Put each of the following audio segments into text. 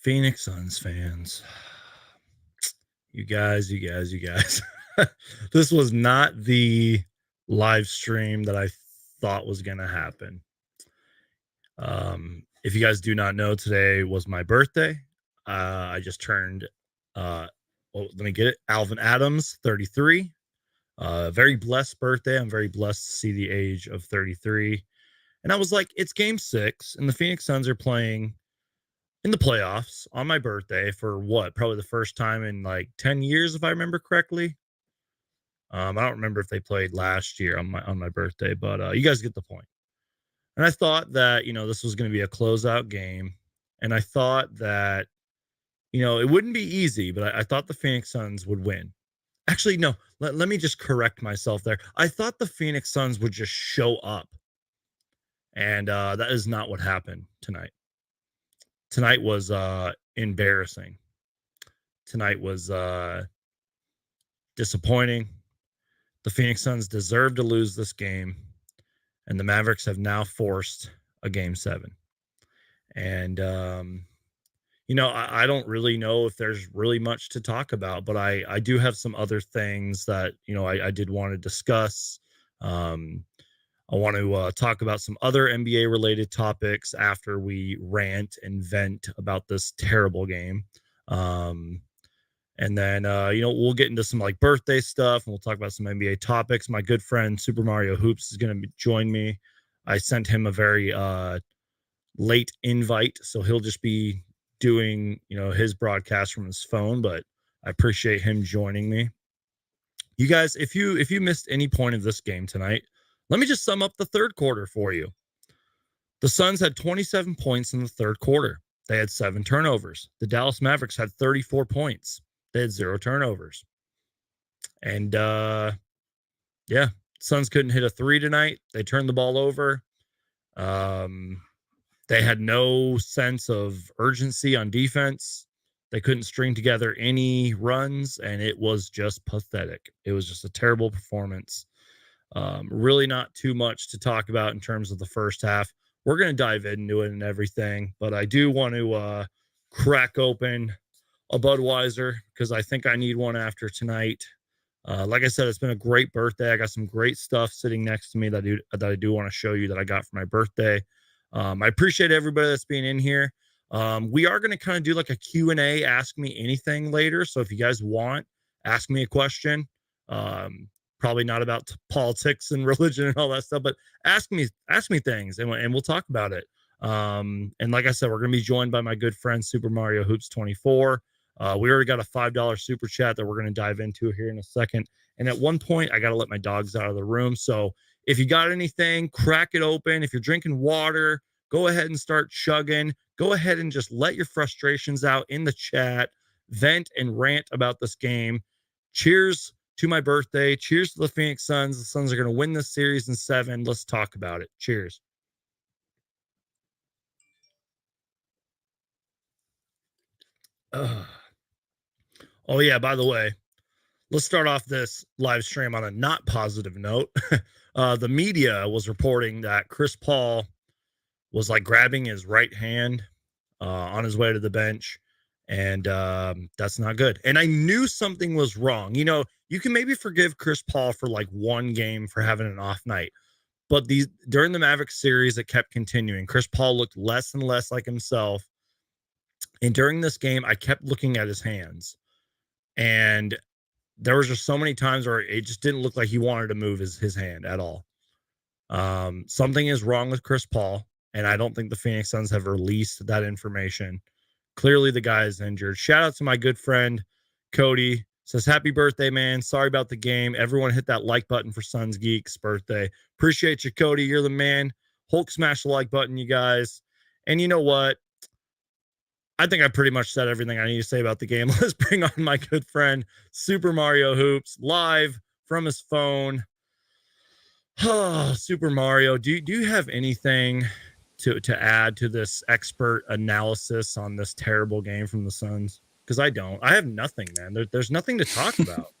Phoenix Suns fans, you guys. This was not the live stream that I thought was going to happen. If you guys do not know, today was my birthday. I just turned, let me get it, Alvin Adams, 33. Very blessed birthday. I'm very blessed to see the age of 33. And I was like, it's game 6, and the Phoenix Suns are playing in the playoffs on my birthday for what? Probably the first time in like 10 years, if I remember correctly. I don't remember if they played last year on my birthday, but you guys get the point. And I thought that, this was going to be a closeout game. And I thought that, it wouldn't be easy, but I thought the Phoenix Suns would win. Actually, no, let me just correct myself there. I thought the Phoenix Suns would just show up. And that is not what happened tonight. Tonight was embarrassing. Tonight was disappointing. The Phoenix Suns deserve to lose this game, and the Mavericks have now forced a game 7. And, I don't really know if there's really much to talk about, but I do have some other things that, I did want to discuss. I want to talk about some other NBA related topics after we rant and vent about this terrible game. And then, we'll get into some like birthday stuff, and we'll talk about some NBA topics. My good friend Super Mario Hoops is going to join me. I sent him a very late invite, so he'll just be doing, his broadcast from his phone, but I appreciate him joining me. You guys, if you missed any point of this game tonight, let me just sum up the third quarter for you. The Suns had 27 points in the third quarter. They had 7 turnovers. The Dallas Mavericks had 34 points. They had 0 turnovers. And, Suns couldn't hit a 3 tonight. They turned the ball over. They had no sense of urgency on defense. They couldn't string together any runs, and it was just pathetic. It was just a terrible performance. Really not too much to talk about in terms of the first half. We're going to dive into it and everything, but I do want to crack open a Budweiser because I think I need one after tonight. Like I said, it's been a great birthday. I got some great stuff sitting next to me that I do want to show you that I got for my birthday. I appreciate everybody that's being in here. We are going to kind of do like a Q&A, ask me anything later. So if you guys want, ask me a question. Probably not about politics and religion and all that stuff, but ask me things and we'll talk about it. And like I said, we're going to be joined by my good friend, Super Mario Hoops 24. We already got a $5 super chat that we're going to dive into here in a second. And at one point, I got to let my dogs out of the room. So if you got anything, crack it open. If you're drinking water, go ahead and start chugging. Go ahead and just let your frustrations out in the chat, vent and rant about this game. Cheers to my birthday. Cheers to the Phoenix Suns. The Suns are going to win this series in 7. Let's talk about it. Cheers. Oh, yeah, by the way, let's start off this live stream on a not positive note. The media was reporting that Chris Paul was like grabbing his right hand on his way to the bench. And that's not good. And I knew something was wrong. You can maybe forgive Chris Paul for like one game for having an off night. But during the Mavericks series, it kept continuing. Chris Paul looked less and less like himself. And during this game, I kept looking at his hands. And there was just so many times where it just didn't look like he wanted to move his hand at all. Something is wrong with Chris Paul. And I don't think the Phoenix Suns have released that information. Clearly, the guy is injured. Shout out to my good friend, Cody. Says, happy birthday, man. Sorry about the game. Everyone hit that like button for Suns Geek's birthday. Appreciate you, Cody. You're the man. Hulk smash the like button, you guys. And you know what? I think I pretty much said everything I need to say about the game. Let's bring on my good friend, Super Mario Hoops, live from his phone. Super Mario, do you have anything to add to this expert analysis on this terrible game from the Suns? Because I don't. I have nothing, man. There's nothing to talk about.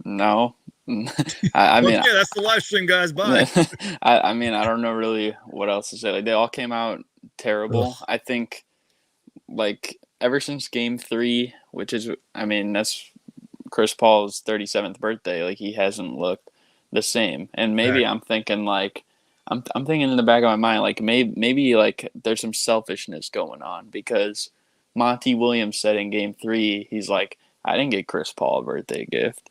No. I mean, okay, that's the live stream, guys. Bye. I mean, I don't know really what else to say. Like, they all came out terrible. Ugh. I think like ever since game 3, which is, I mean, that's Chris Paul's 37th birthday, like he hasn't looked the same. And maybe I'm thinking like I'm thinking in the back of my mind like maybe like there's some selfishness going on because Monty Williams said in game 3, he's like, I didn't get Chris Paul a birthday gift.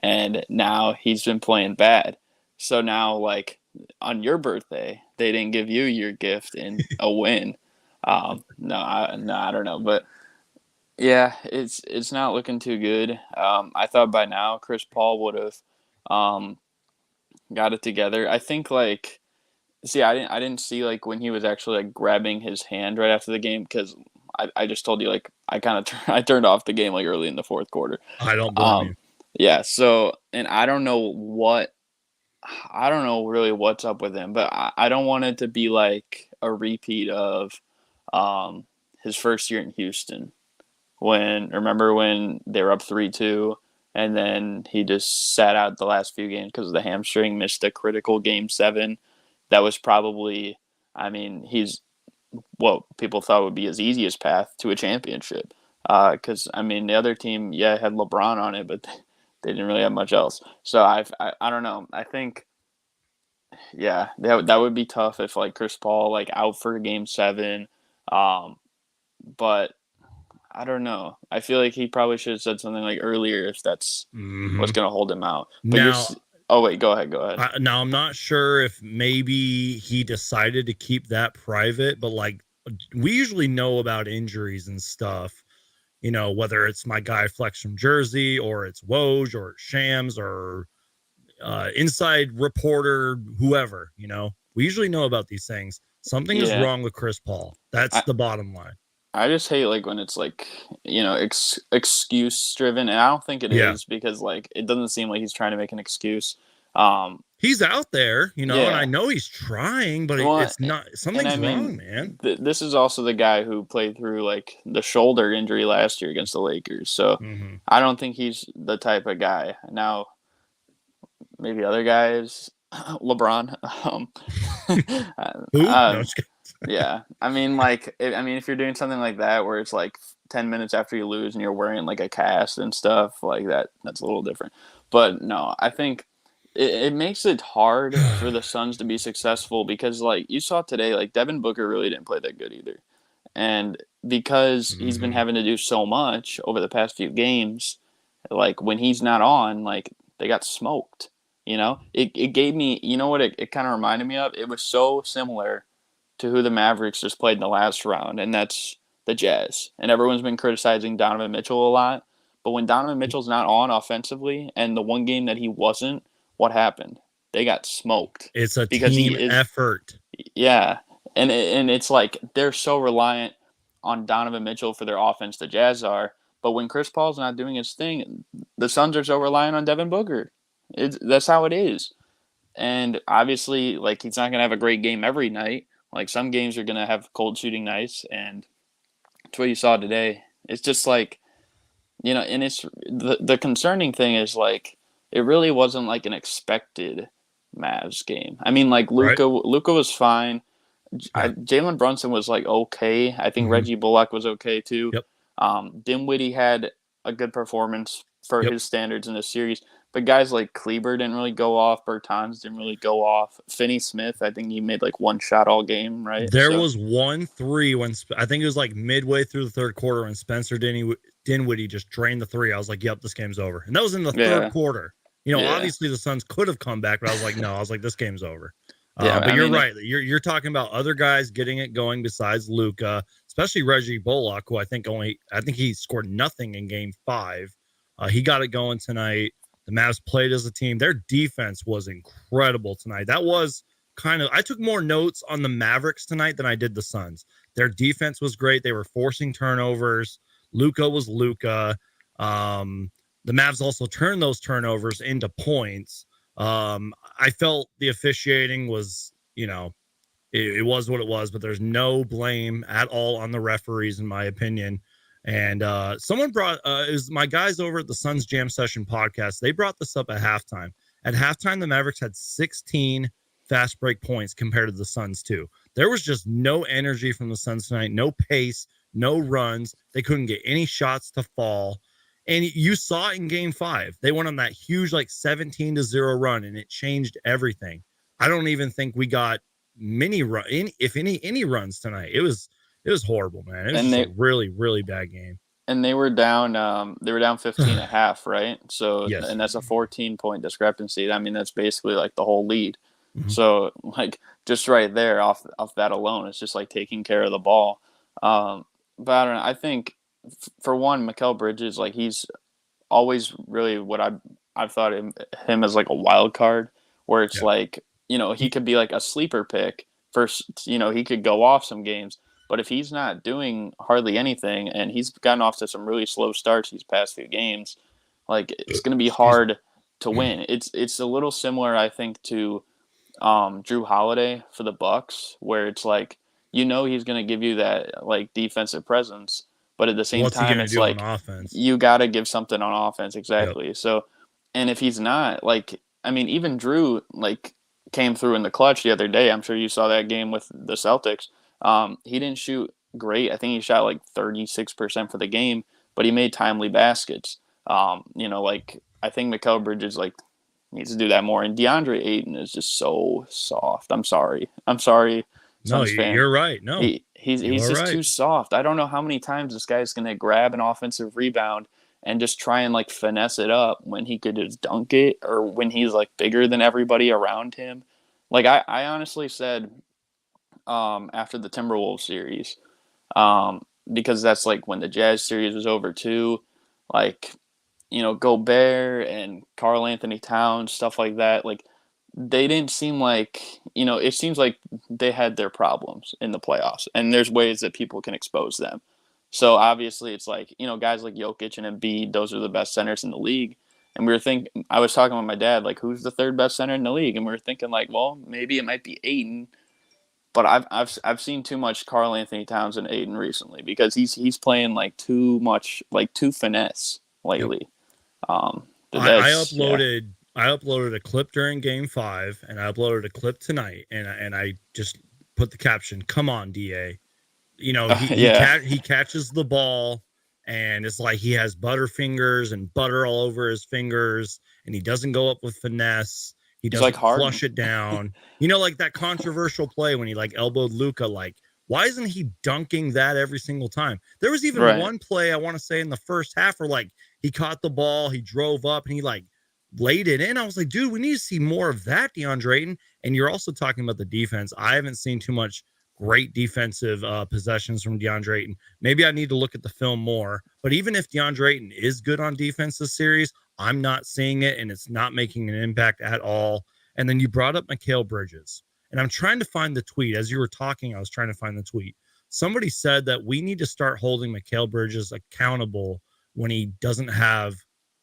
And now he's been playing bad. So now like on your birthday, they didn't give you your gift in a win. No, I don't know, but yeah, it's not looking too good. I thought by now Chris Paul would have um, got it together. I think like see, I didn't see like when he was actually like grabbing his hand right after the game because I just told you like I kind of I turned off the game like early in the fourth quarter. I don't blame Um, you. yeah, so and I don't know really what's up with him, but I don't want it to be like a repeat of um, his first year in Houston remember when they were up 3-2 and then he just sat out the last few games because of the hamstring, missed a critical game 7. That was probably, I mean, he's what people thought would be his easiest path to a championship. Because I mean, the other team, yeah, had LeBron on it, but they didn't really have much else. So I don't know. I think, yeah, that would be tough if like Chris Paul like out for game 7. Um, but I don't know. I feel like he probably should have said something like earlier if that's what's going to hold him out. But Now, oh wait, go ahead. now I'm not sure if maybe he decided to keep that private, but like we usually know about injuries and stuff, you know, whether it's my guy Flex from Jersey or it's Woj or it's Shams or inside reporter, whoever, you know, we usually know about these things. Something is Yeah, wrong with Chris Paul. That's I the bottom line. I just hate like when it's like excuse driven, and I don't think it Yeah. is because like it doesn't seem like he's trying to make an excuse. Um, He's out there, you know, and I yeah, know he's trying, but well, it's not, and I something's mean, wrong, man. this is also the guy who played through like the shoulder injury last year against the Lakers, so Mm-hmm. I don't think he's the type of guy. Now, maybe other guys, LeBron. Who? No, um, yeah, I mean, like, if you're doing something like that where it's like 10 minutes after you lose and you're wearing like a cast and stuff like that, that's a little different. But no, I think it makes it hard for the Suns to be successful because, like, you saw today, like Devin Booker really didn't play that good either, and because he's been mm-hmm. having to do so much over the past few games, like when he's not on, like they got smoked. It gave me, you know what it kind of reminded me of? It was so similar to who the Mavericks just played in the last round, and that's the Jazz. And everyone's been criticizing Donovan Mitchell a lot, but when Donovan Mitchell's not on offensively, and the one game that he wasn't, what happened? They got smoked It's a because team he is, effort. yeah, and it's like they're so reliant on Donovan Mitchell for their offense. The Jazz are, but when Chris Paul's not doing his thing, the Suns are so reliant on Devin Booker. That's how it is. And obviously, like he's not gonna have a great game every night. Like some games are gonna have cold shooting nights, and it's what you saw today. It's just like, and it's the concerning thing is like it really wasn't like an expected Mavs game. I mean, like Right? Luka was fine. Yeah. Jalen Brunson was like okay. I think Mm-hmm. Reggie Bullock was okay too. Yep. Dinwiddie had a good performance for Yep. his standards in this series. But guys like Kleber didn't really go off. Bertans didn't really go off. Finney Smith, I think he made like one shot all game, right? There So was 1-3 when I think it was like midway through the third quarter when Spencer Dinwiddie just drained the three. I was like, "Yep, this game's over." And that was in the third yeah, quarter. You know, yeah, obviously the Suns could have come back, but I was like, "No," I was like, "This game's over." yeah. But I you're mean, right. You're talking about other guys getting it going besides Luka, especially Reggie Bullock, who I think he scored nothing in Game 5. He got it going tonight. The Mavs played as a team. Their defense was incredible tonight. That was I took more notes on the Mavericks tonight than I did the Suns. Their defense was great. They were forcing turnovers. Luka was Luka. The Mavs also turned those turnovers into points. I felt the officiating was, it was what it was, but there's no blame at all on the referees, in my opinion. And someone brought is my guys over at the Suns Jam Session podcast. They brought this up at halftime. At halftime, the Mavericks had 16 fast break points compared to the Suns too. There was just no energy from the Suns tonight, no pace, no runs. They couldn't get any shots to fall. And you saw it in game 5. They went on that huge, like 17-0 run, and it changed everything. I don't even think we got many run, if any runs tonight. It was horrible, man. It was And just they a really, really bad game. and they were down 15 and a half, right? So, Yes. and that's a 14-point discrepancy. I mean, that's basically like the whole lead. Mhm. So, like, just right there off that alone, it's just like taking care of the ball. But I don't know. I think for one, Mikal Bridges, like, he's always really what I've thought him as like a wild card, where it's Yeah. like, he could be like a sleeper pick first. He could go off some games, but if he's not doing hardly anything, and he's gotten off to some really slow starts these past few games, like, it's going to be Excuse me. hard to win. It's a little similar, I think, to Drew Holiday for the Bucks, where it's like, he's going to give you that like defensive presence, but at the same What's he time, going to it's do on like offense? you got to give something on offense, Yep. exactly. So, and if he's not, like, I mean, even Drew like came through in the clutch the other day. I'm sure you saw that game with the Celtics. He didn't shoot great. I think he shot like 36% for the game, but he made timely baskets. Like, I think Mikal Bridges like needs to do that more. And DeAndre Ayton is just so soft. I'm sorry. I'm sorry, No, Suns fan. you're right. No, you He's are just right. too soft. I don't know how many times this guy's gonna grab an offensive rebound and just try and like finesse it up when he could just dunk it, or when he's like bigger than everybody around him. Like, I honestly said, after the Timberwolves series, because that's like when the Jazz series was over too. Like, Gobert and Karl Anthony Towns, stuff like that. Like, they didn't seem like, it seems like they had their problems in the playoffs, and there's ways that people can expose them. So obviously, it's like, guys like Jokic and Embiid, those are the best centers in the league. And I was talking with my dad, like, who's the third best center in the league? And we were thinking, like, well, maybe it might be Ayton, but I've seen too much Karl Anthony Towns and Ayton recently, because he's playing like too much, like too finesse Yep. lately. But I that's yeah. uploaded a clip during game 5, and I uploaded a clip tonight, and I just put the caption, "Come on, Da." Yeah. He catches the ball, and it's like he has butter fingers and butter all over his fingers, and he doesn't go up with finesse. He He's like doesn't Harden. flush it down. Like that controversial play when he like elbowed Luca. Like, why isn't he dunking that every single time? There was even Right. one play I want to say in the first half where like he caught the ball, he drove up, and he like laid it in. I was like, dude, we need to see more of that, DeAndre Ayton. And you're also talking about the defense. I haven't seen too much great defensive possessions from DeAndre Ayton. Maybe I need to look at the film more. But even if DeAndre Ayton is good on defense this series, I'm not seeing it, and it's not making an impact at all. And then you brought up Mikal Bridges, and I'm trying to find the tweet. As you were talking, I was trying to find the tweet. Somebody said that we need to start holding Mikal Bridges accountable when he doesn't have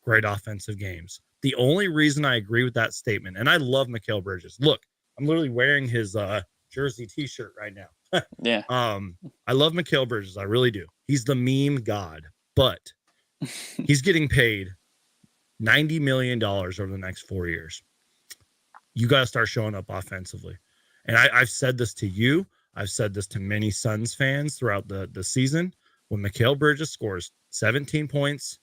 great offensive games. The only reason I agree with that statement, and I love Mikal Bridges. Look, I'm literally wearing his jersey T-shirt right now. Yeah. I love Mikal Bridges. I really do. He's the meme god, but he's getting paid $90 million over the next 4 years. You got to start showing up offensively. And I've said this to you. I've said this to many Suns fans throughout the season. When Mikal Bridges scores 17 points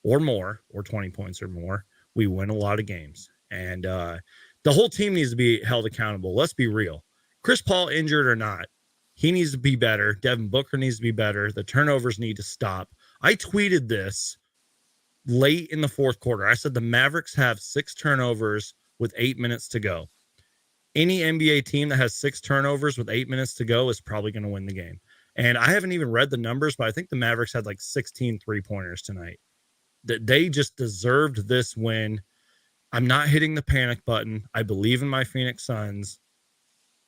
or more, or 20 points or more, we win a lot of games. And the whole team needs to be held accountable. Let's be real. Chris Paul, injured or not, he needs to be better. Devin Booker needs to be better. The turnovers need to stop. I tweeted this late in the fourth quarter. I said the Mavericks have 6 turnovers with 8 minutes to go. Any NBA team that has 6 turnovers with 8 minutes to go is probably going to win the game. And I haven't even read the numbers, but I think the Mavericks had like 16 3-pointers tonight. They just deserved this win. I'm not hitting the panic button. I believe in my Phoenix Suns,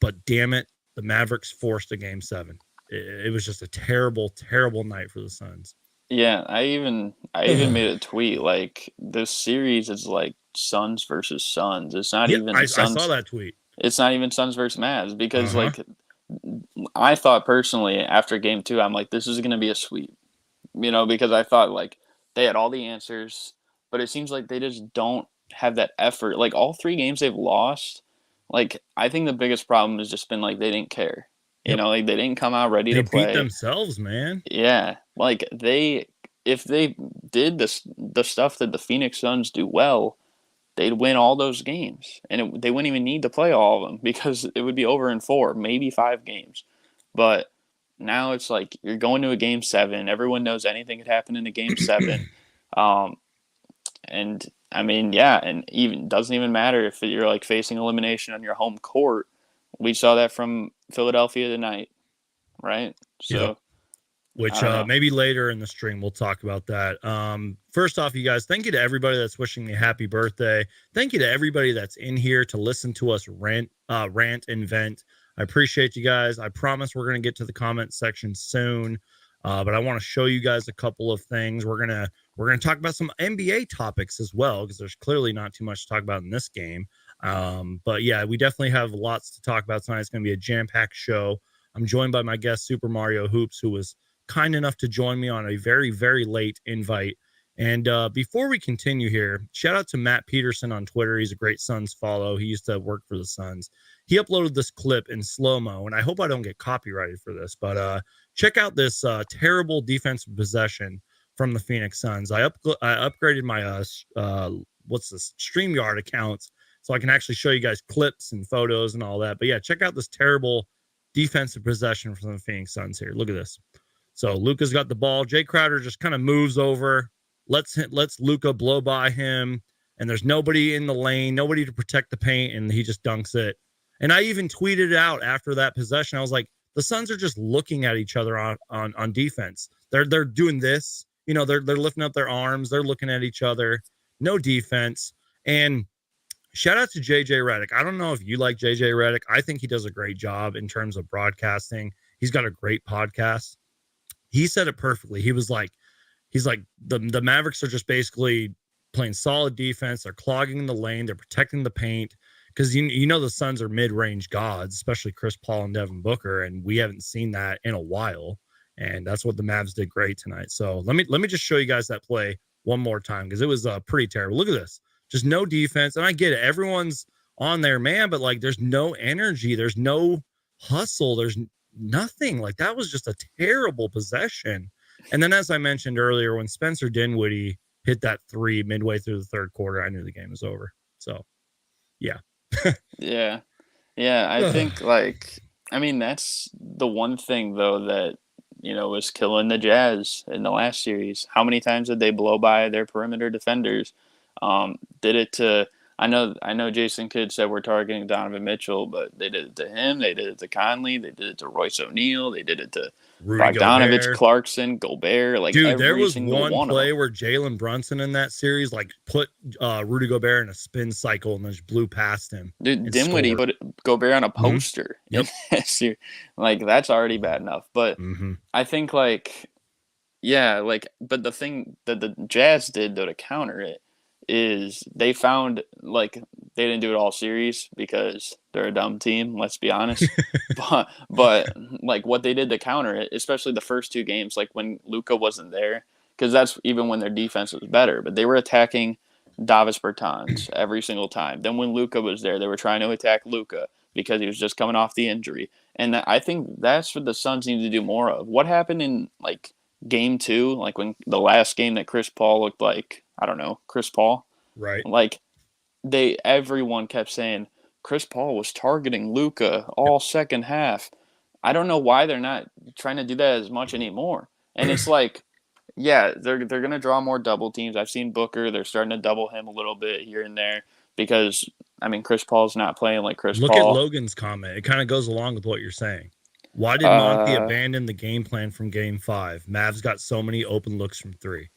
but damn it, the Mavericks forced a game 7. It was just a terrible, terrible night for the Suns. Yeah, I even made a tweet like, this series is like Suns versus Suns. It's not Yeah, even I saw Suns. that tweet. It's not even Suns versus Mavs, because Uh-huh. like, I thought personally after game 2, I'm like, this is gonna be a sweep. Because I thought like they had all the answers, but it seems like they just don't have that effort. Like, all 3 games they've lost, like, I think the biggest problem has just been like they didn't care. You know, like they didn't come out ready They to play. beat themselves, man. Yeah, like if they did the stuff that the Phoenix Suns do well, they'd win all those games, and they wouldn't even need to play all of them because it would be over in 4, maybe 5 games. But now it's like you're going to a game 7. Everyone knows anything could happen in a game 7. And I mean, yeah, and even doesn't even matter if you're like facing elimination on your home court. We saw that from Philadelphia tonight, right? So, yep. Which maybe later in the stream we'll talk about that. First off, you guys, thank you to everybody that's wishing me a happy birthday. Thank you to everybody that's in here to listen to us rant and vent. I appreciate you guys. I promise we're gonna get to the comment section soon. But I want to show you guys a couple of things. We're gonna talk about some NBA topics as well, because there's clearly not too much to talk about in this game. But yeah, we definitely have lots to talk about tonight. It's gonna be a jam-packed show. I'm joined by my guest Super Mario Hoops, who was kind enough to join me on a very, very late invite. And before we continue here, shout out to Matt Peterson on Twitter. He's a great Suns follow. He used to work for the Suns. He uploaded this clip in slow-mo, and I hope I don't get copyrighted for this, but check out this terrible defensive possession from the Phoenix Suns. I upgraded my StreamYard account so I can actually show you guys clips and photos and all that. But yeah, check out this terrible defensive possession from the Phoenix Suns here. Look at this. So Luka's got the ball. Jay Crowder just kind of moves over, lets Luka blow by him, and there's nobody in the lane, nobody to protect the paint, and he just dunks it. And I even tweeted it out after that possession. I was like, the Suns are just looking at each other on defense. They're doing this, you know, they're lifting up their arms, they're looking at each other, no defense. And shout out to JJ Redick. I don't know if you like JJ Redick. I think he does a great job in terms of broadcasting. He's got a great podcast. He said it perfectly. He's like the Mavericks are just basically playing solid defense. They're clogging the lane. They're protecting the paint. Because you know the Suns are mid-range gods, especially Chris Paul and Devin Booker, and we haven't seen that in a while. And that's what the Mavs did great tonight. So let me just show you guys that play one more time, because it was pretty terrible. Look at this, just no defense. And I get it, everyone's on their man, but like there's no energy, there's no hustle, there's nothing. Like that was just a terrible possession. And then, as I mentioned earlier, when Spencer Dinwiddie hit that 3 midway through the third quarter, I knew the game was over. So yeah. Yeah. I think that's the one thing though that, you know, was killing the Jazz in the last series. How many times did they blow by their perimeter defenders? Did it to, I know Jason Kidd said we're targeting Donovan Mitchell, but they did it to him, they did it to Conley, they did it to Royce O'Neal, they did it to Rudy Bogdanovich, Gobert. Clarkson, Gobert. Like, dude, there was one play where Jalen Brunson in that series like put Rudy Gobert in a spin cycle and then just blew past him. Dude, Dinwiddie put Gobert on a poster. Mm-hmm. Yep. Like, that's already bad enough. But I think but the thing that the Jazz did though to counter it is they found, like, they didn't do it all series because they're a dumb team, let's be honest. but like what they did to counter it, especially the first 2 games, like when Luka wasn't there, because that's even when their defense was better, but they were attacking Davis Bertans every single time. Then when Luka was there, they were trying to attack Luka because he was just coming off the injury. And I think that's what the Suns need to do more of. What happened in like game 2, like when the last game that Chris Paul looked like, I don't know, Chris Paul? Right. Like everyone kept saying Chris Paul was targeting Luka all second half. I don't know why they're not trying to do that as much anymore. And it's like, yeah, they're going to draw more double teams. I've seen Booker. They're starting to double him a little bit here and there because, I mean, Chris Paul's not playing like Chris Paul. Look at Logan's comment. It kind of goes along with what you're saying. Why did Monty abandon the game plan from game 5? Mavs got so many open looks from 3.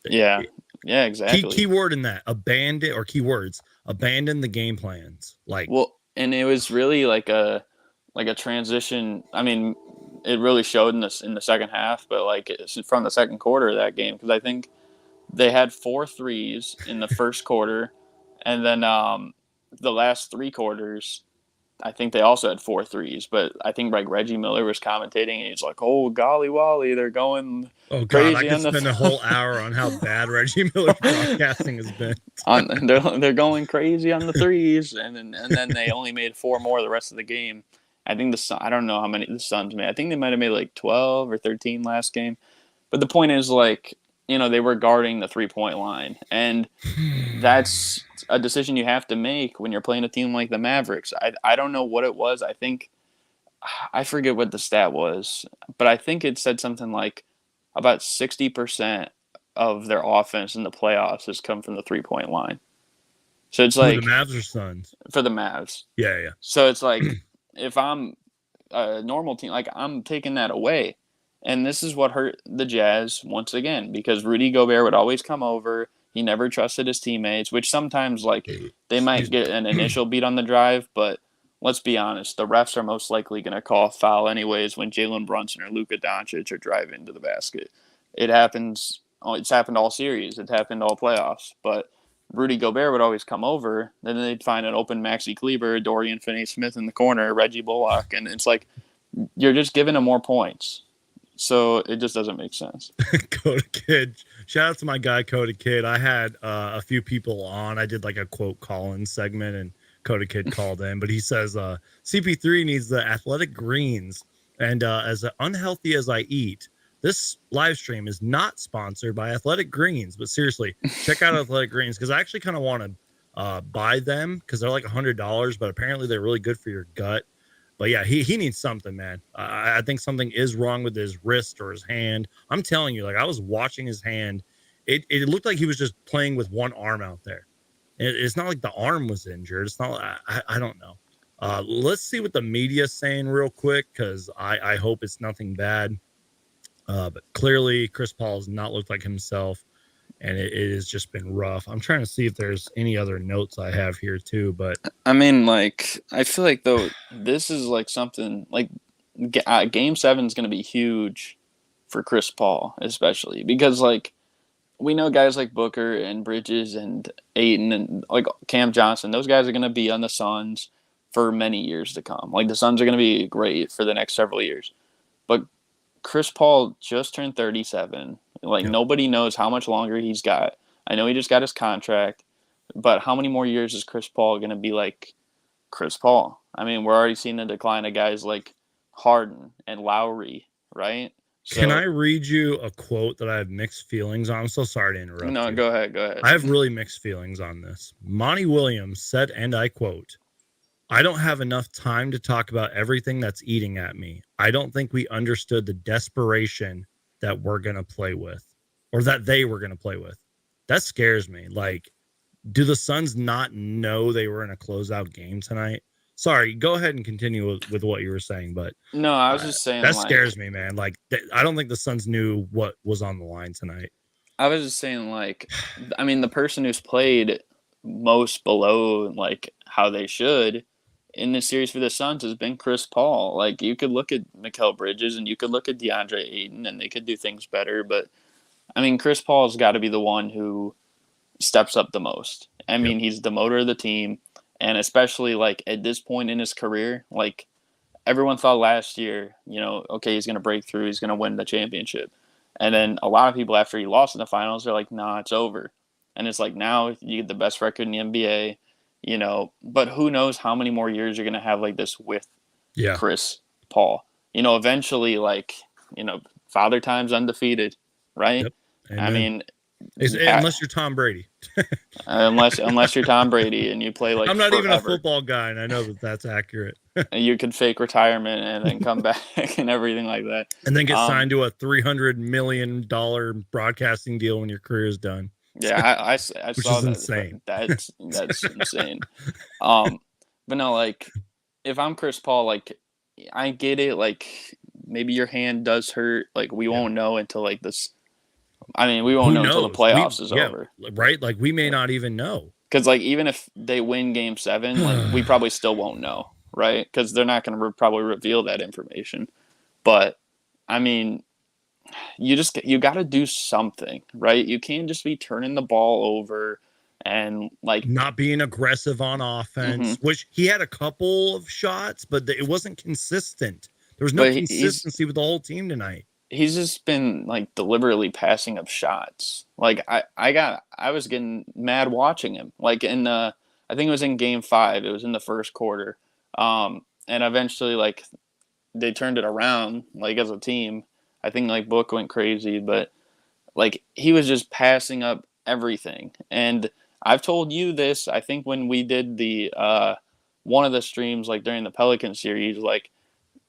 Yeah, exactly. Key word in that, abandon, or keywords, abandon the game plans. Like, well, and it was really like a transition. I mean, it really showed in the second half, but like it's from the second quarter of that game, because I think they had 4 threes in the first quarter, and then the last 3 quarters, I think they also had 4 threes. But I think like Reggie Miller was commentating, and he's like, "Oh golly Wally, they're going." Oh God, I could spend a whole hour on how bad Reggie Miller's broadcasting has been. They're going crazy on the threes, and then they only made 4 more the rest of the game I think I don't know how many the Suns made. I think they might have made like 12 or 13 last game. But the point is, like, they were guarding the 3-point line. And that's a decision you have to make when you're playing a team like the Mavericks. I don't know what it was. I forget what the stat was, but I think it said something like about 60% of their offense in the playoffs has come from the 3-point line. So it's Who, the like Mavs or Suns? for the Mavs. Yeah. So it's like if I'm a normal team, like I'm taking that away. And this is what hurt the Jazz once again, because Rudy Gobert would always come over. He never trusted his teammates, which sometimes like they might get an initial beat on the drive, but let's be honest, the refs are most likely going to call a foul anyways when Jalen Brunson or Luka Doncic are driving to the basket. It happens. It's happened all series. It happened all playoffs. But Rudy Gobert would always come over. Then they'd find an open Maxi Kleber, Dorian Finney-Smith in the corner, Reggie Bullock, and it's like you're just giving him more points. So it just doesn't make sense. Coda Kid. Shout out to my guy, Coda Kid. I had a few people on. I did like a quote call-in segment, and Coda Kid called in. But he says CP3 needs the athletic greens. And as unhealthy as I eat, this live stream is not sponsored by Athletic Greens. But seriously, check out Athletic Greens, because I actually kind of want to buy them because they're like $100. But apparently they're really good for your gut. But yeah, he needs something, man. I think something is wrong with his wrist or his hand. I'm telling you, like, I was watching his hand. It looked like he was just playing with one arm out there. It's not like the arm was injured. It's not. I don't know. Let's see what the media's saying real quick, because I hope it's nothing bad. But clearly, Chris Paul has not looked like himself, and it has just been rough. I'm trying to see if there's any other notes I have here too, but I mean, like, I feel like though this is like something like Game 7 is going to be huge for Chris Paul, especially because like we know guys like Booker and Bridges and Ayton and like Cam Johnson, those guys are going to be on the Suns for many years to come. Like the Suns are going to be great for the next several years, but Chris Paul just turned 37. Like nobody knows how much longer he's got. I know he just got his contract, but how many more years is Chris Paul going to be like Chris Paul? I mean, we're already seeing the decline of guys like Harden and Lowry, right? So, can I read you a quote that I have mixed feelings on? I'm so sorry to interrupt. No, you. Go ahead. I have really mixed feelings on this. Monty Williams said, and I quote, "I don't have enough time to talk about everything that's eating at me. I don't think we understood the desperation that we're going to play with, or that they were going to play with." That scares me. Like, do the Suns not know they were in a closeout game tonight? Sorry, go ahead and continue with what you were saying, but no, I was just saying that scares me, man. Like, I don't think the Suns knew what was on the line tonight. I was just saying, like, I mean, the person who's played most below like how they should in this series for the Suns has been Chris Paul. Like, you could look at Mikal Bridges and you could look at DeAndre Ayton, and they could do things better, but I mean, Chris Paul's got to be the one who steps up the most. I mean, he's the motor of the team. And especially like at this point in his career, like everyone thought last year, okay, he's going to break through. He's going to win the championship. And then a lot of people after he lost in the finals, they're like, nah, it's over. And it's like now you get the best record in the NBA, but who knows how many more years you're going to have like this with Chris Paul. Eventually like, Father Time's undefeated, right? Yep. I mean, unless you're Tom Brady. unless you're Tom Brady and you play like I'm not forever. even a football guy, and I know that's accurate. You could fake retirement and then come back and everything like that, and then get signed to a $300 million broadcasting deal when your career is done. Yeah, I saw that. Insane. That's insane. But no, like if I'm Chris Paul, like I get it. Like maybe your hand does hurt. Like we won't know until like this. I mean, we won't know until the playoffs is over. Right? Like, we may not even know. Because, like, even if they win Game 7, like, we probably still won't know, right? Because they're not going to probably reveal that information. But, I mean, you got to do something, right? You can't just be turning the ball over and, like... not being aggressive on offense, which he had a couple of shots, but it wasn't consistent. There was no consistency with the whole team tonight. He's just been like deliberately passing up shots. Like I was getting mad watching him. Like I think it was in Game 5. It was in the first quarter. and eventually like they turned it around like as a team. I think like Book went crazy, but like he was just passing up everything. And I've told you this, I think when we did the one of the streams like during the Pelican series, like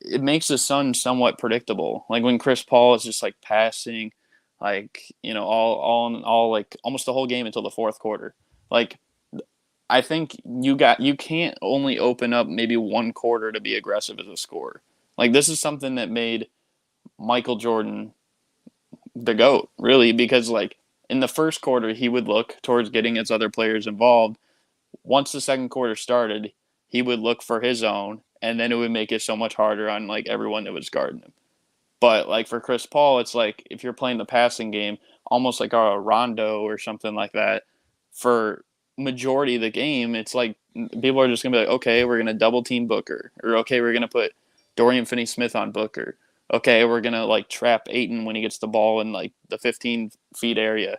it makes the Suns somewhat predictable. Like when Chris Paul is just like passing, like all like almost the whole game until the fourth quarter. Like I think you can't only open up maybe one quarter to be aggressive as a scorer. Like this is something that made Michael Jordan the GOAT, really, because like in the first quarter he would look towards getting his other players involved. Once the second quarter started, he would look for his own, and then it would make it so much harder on like everyone that was guarding him. But like for Chris Paul, it's like if you're playing the passing game, almost like a Rondo or something like that, for majority of the game, it's like people are just gonna be like, okay, we're gonna double team Booker, or okay, we're gonna put Dorian Finney-Smith on Booker. Okay, we're gonna like trap Ayton when he gets the ball in like the 15 feet area,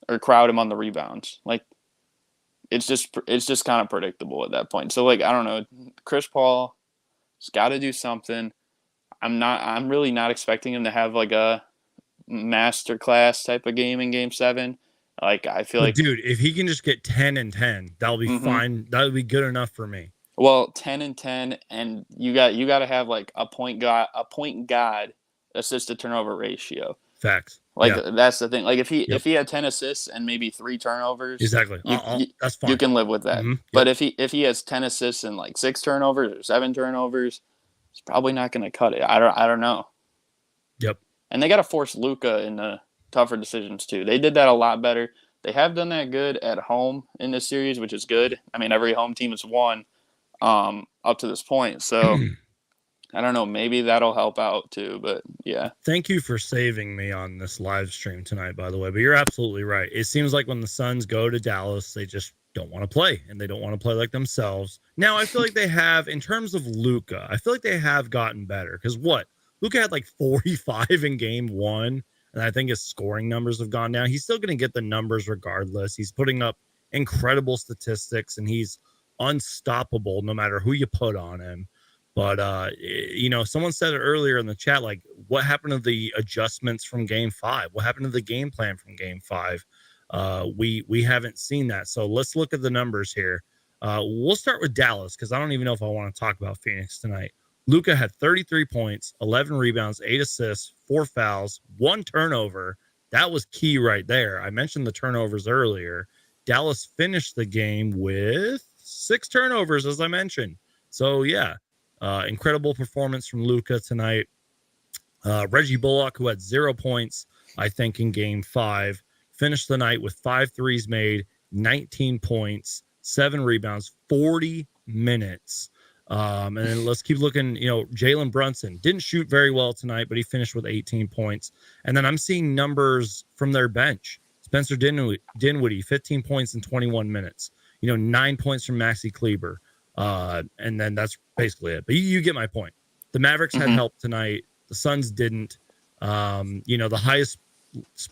or crowd him on the rebounds. Like it's just kind of predictable at that point. So like I don't know, Chris Paul has got to do something. I'm really not expecting him to have like a master class type of game in Game 7. Like I feel like, dude, if he can just get 10 and 10, that'll be fine. That would be good enough for me. Well, 10 and 10, and you got to have like a point guard assist to turnover ratio. Facts. Like that's the thing. Like if he had 10 assists and maybe 3 turnovers, exactly, that's fine. You can live with that. Mm-hmm. Yep. But if he has 10 assists and like 6 turnovers or 7 turnovers, it's probably not going to cut it. I don't know. Yep. And they got to force Luka into tougher decisions too. They did that a lot better. They have done that good at home in this series, which is good. I mean, every home team has won up to this point. So I don't know. Maybe that'll help out too. But yeah. Thank you for saving me on this live stream tonight, by the way. But you're absolutely right. It seems like when the Suns go to Dallas, they just don't want to play, and they don't want to play like themselves. Now, I feel like they have, in terms of Luka, I feel like they have gotten better. Because Luka had like 45 in Game 1, and I think his scoring numbers have gone down. He's still going to get the numbers regardless. He's putting up incredible statistics, and he's unstoppable no matter who you put on him. But someone said it earlier in the chat, like, what happened to the adjustments from Game 5? What happened to the game plan from Game 5? We haven't seen that. So let's look at the numbers here. We'll start with Dallas, because I don't even know if I want to talk about Phoenix tonight. Luka had 33 points, 11 rebounds, 8 assists, 4 fouls, 1 turnover. That was key right there. I mentioned the turnovers earlier. Dallas finished the game with 6 turnovers, as I mentioned. So, yeah, incredible performance from Luka tonight. Reggie Bullock, who had 0 points, I think, in Game 5, finished the night with 5 threes made, 19 points, 7 rebounds, 40 minutes. And then let's keep looking. Jalen Brunson didn't shoot very well tonight, but he finished with 18 points. And then I'm seeing numbers from their bench. Spencer Dinwiddie, 15 points in 21 minutes. 9 points from Maxi Kleber. And then that's basically it. But you get my point. The Mavericks had help tonight. The Suns didn't. The highest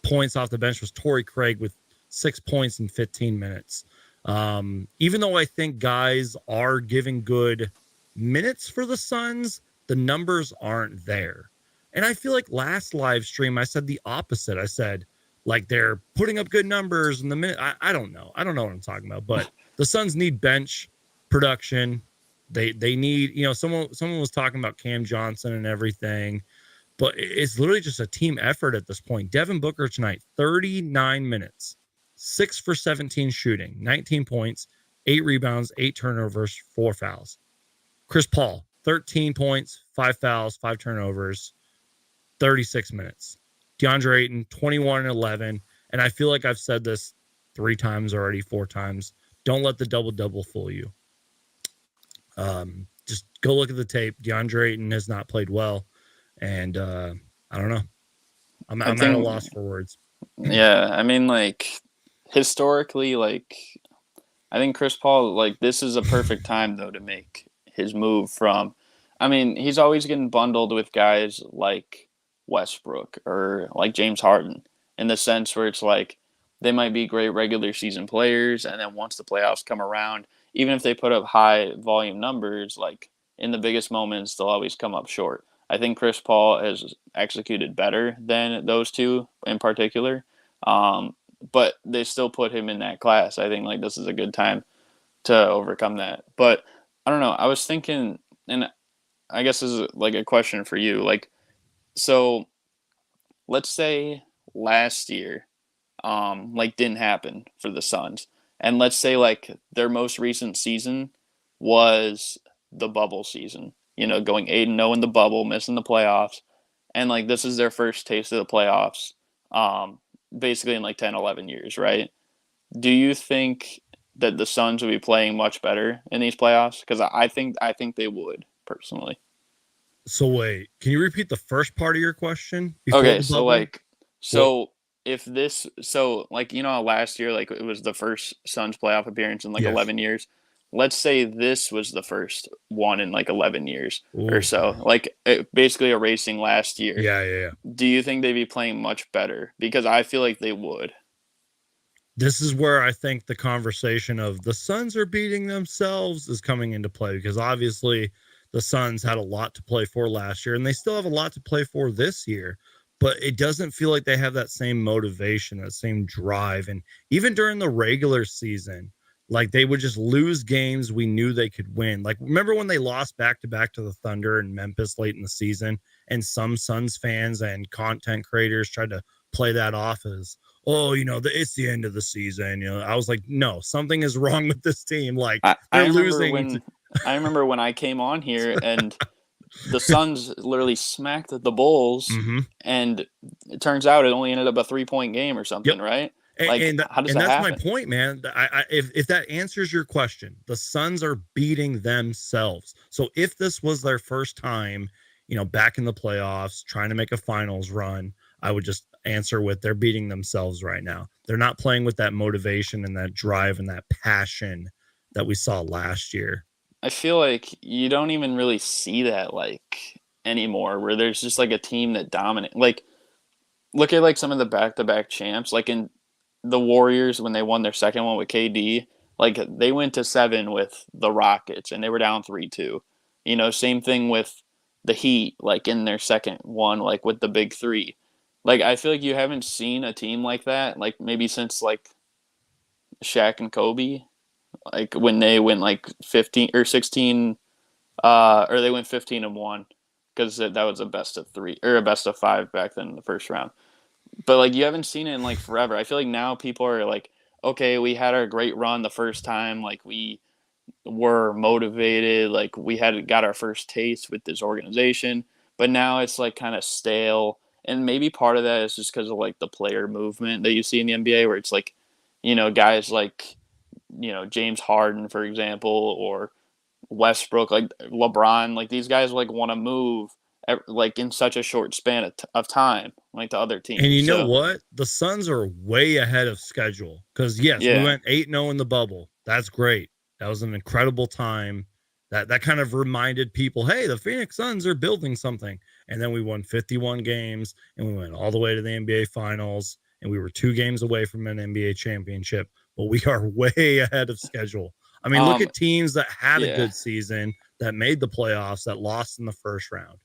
points off the bench was Torrey Craig with 6 points in 15 minutes. Even though I think guys are giving good minutes for the Suns, the numbers aren't there. And I feel like last live stream, I said the opposite. I said, like, they're putting up good numbers in the minute. I don't know. I don't know what I'm talking about, but the Suns need bench production. They need, someone was talking about Cam Johnson and everything, but it's literally just a team effort at this point. Devin Booker tonight, 39 minutes, 6 for 17 shooting, 19 points, 8 rebounds, 8 turnovers, 4 fouls. Chris Paul, 13 points, 5 fouls, 5 turnovers, 36 minutes. DeAndre Ayton, 21 and 11. And I feel like I've said this 3 times already, 4 times. Don't let the double-double fool you. Just go look at the tape. DeAndre Ayton has not played well. And I don't know. I'm at a loss for words. Yeah, I mean, like, historically, like, I think Chris Paul, like, this is a perfect time, though, to make his move from, I mean, he's always getting bundled with guys like Westbrook or like James Harden, in the sense where it's like they might be great regular season players, and then once the playoffs come around, even if they put up high volume numbers, like in the biggest moments, they'll always come up short. I think Chris Paul has executed better than those two in particular, but they still put him in that class. I think like this is a good time to overcome that. But I don't know. I was thinking, and I guess this is like a question for you. Like, so let's say last year, like didn't happen for the Suns, and let's say like their most recent season was the bubble season. You know, going 8-0 in the bubble, missing the playoffs, and like this is their first taste of the playoffs, basically in like 10, 11 years, right? Do you think that the Suns would be playing much better in these playoffs? Because I think they would personally. So wait, can you repeat the first part of your question before Okay, the so bubble? like, What? so if this, so like, you know, last year, like it was the first Suns playoff appearance in like Yes. 11 years. Let's say this was the first one in like 11 years or Ooh. so, like basically erasing last year. Yeah, yeah, yeah. Do you think they'd be playing much better? Because I feel like they would. This is where I think the conversation of the Suns are beating themselves is coming into play, because obviously the Suns had a lot to play for last year and they still have a lot to play for this year, but it doesn't feel like they have that same motivation, that same drive. And even during the regular season, like they would just lose games we knew they could win. Like, remember when they lost back to back to the Thunder and Memphis late in the season, and some Suns fans and content creators tried to play that off as, oh, it's the end of the season. I was like, no, something is wrong with this team. Like, I they're remember losing. when I came on here and the Suns literally smacked the Bulls, Mm-hmm. and it turns out it only ended up a 3-point game or Yep. something, right? And, Like, and how does and that that's my happen? point, man. If that answers your question, the Suns are beating themselves. So if this was their first time, back in the playoffs, trying to make a finals run, I would just answer with they're beating themselves right now. They're not playing with that motivation and that drive and that passion that we saw last year. I feel like you don't even really see that like anymore, where there's just like a team that dominate. Like, look at like some of the back-to-back champs, like in the Warriors when they won their second one with KD. Like they went to 7 with the Rockets and they were down 3-2. You know, same thing with the Heat, like in their second one, like with the big three. Like I feel like you haven't seen a team like that, like maybe since like Shaq and Kobe, like when they went like 15 or 16, or they went 15-1 because that was a best of 3 or a best of 5 back then in the first round. But like you haven't seen it in like forever. I feel like now people are like, okay, we had our great run the first time, like we were motivated, like we had got our first taste with this organization, but now it's like kind of stale. And maybe part of that is just because of like the player movement that you see in the NBA, where it's like, guys like, James Harden, for example, or Westbrook, like LeBron, like these guys like want to move like in such a short span of time, like to other And teams. you know So what? The Suns are way ahead of schedule, because yes, we yeah, went 8-0 in the bubble. That's great. That was an incredible time. That kind of reminded people, hey, the Phoenix Suns are building something. And then we won 51 games and we went all the way to the NBA finals, and we were 2 games away from an NBA championship, but we are way ahead of schedule. I mean, look um, at teams that had a yeah, good season, that made the playoffs, that lost in the first round.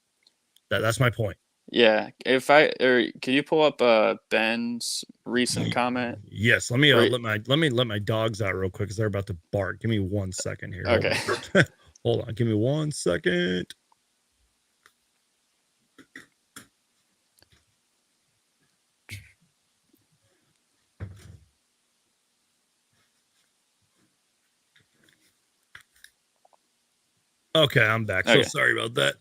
That's my point. yeah. Could you pull up Ben's recent comment? Yes, let me Or let my dogs out real quick because they're about to bark. Give me 1 second here. Hold okay, on. Hold on. Give me 1 second. Okay, I'm back. So okay. sorry about that.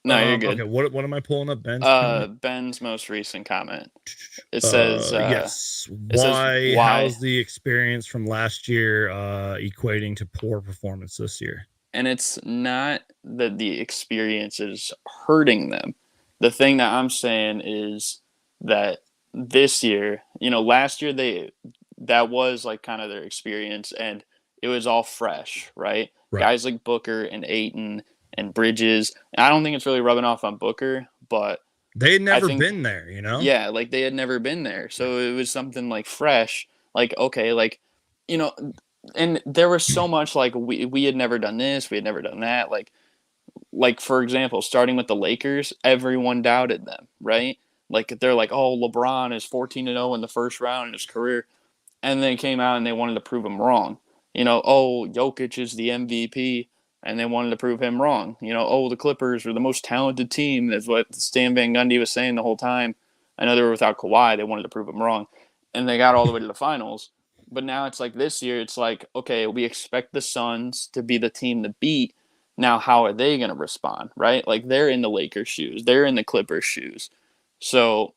No, you're Okay, good. what am I pulling up? Ben's comment. Ben's most recent comment. It says Yes. it says Why? why, How's the experience from last year equating to poor performance this year? and it's not that the experience is hurting them. The thing that I'm saying is that this year, last year that was like kind of their experience, and it was all fresh, right? Right. Guys like Booker and Aiton and Bridges. And I don't think it's really rubbing off on Booker, but They had I never think, been there. yeah, like they had never been there. So it was something like fresh, like okay, like you know, and there was so much like we had never done this, we had never done that. Like like for example, starting with the Lakers, everyone doubted them, right? Like they're like, oh, LeBron is 14-0 in the first round in his career, and they came out and they wanted to prove him wrong. Oh, Jokic is the MVP, and they wanted to prove him wrong. Oh, the Clippers are the most talented team. That's what Stan Van Gundy was saying the whole time. I know they were without Kawhi. They wanted to prove him wrong, and they got all the way to the finals. But now it's like this year, it's like, okay, we expect the Suns to be the team to beat. Now, how are they going to respond, right? Like they're in the Lakers' shoes, they're in the Clippers' shoes. So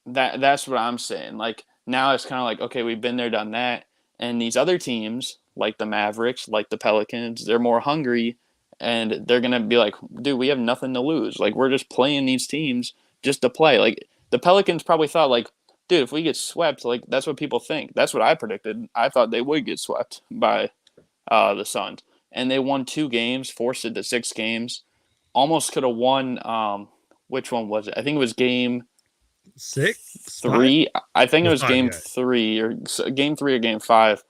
that's what I'm saying. Like now it's kind of like, okay, we've been there, done that. And these other teams, like the Mavericks, like the Pelicans, they're more hungry and they're going to be like, dude, we have nothing to lose. Like, we're just playing these teams just to play. Like, the Pelicans probably thought, like, dude, if we get swept, like, that's what people think. That's what I predicted. I thought they would get swept by the Suns. And they won 2 games, forced it to 6 games. Almost could have won. Which one was it? I think it was game 6, 5? 3. I think it was 5, game yeah. 3 or game 3 or game 5.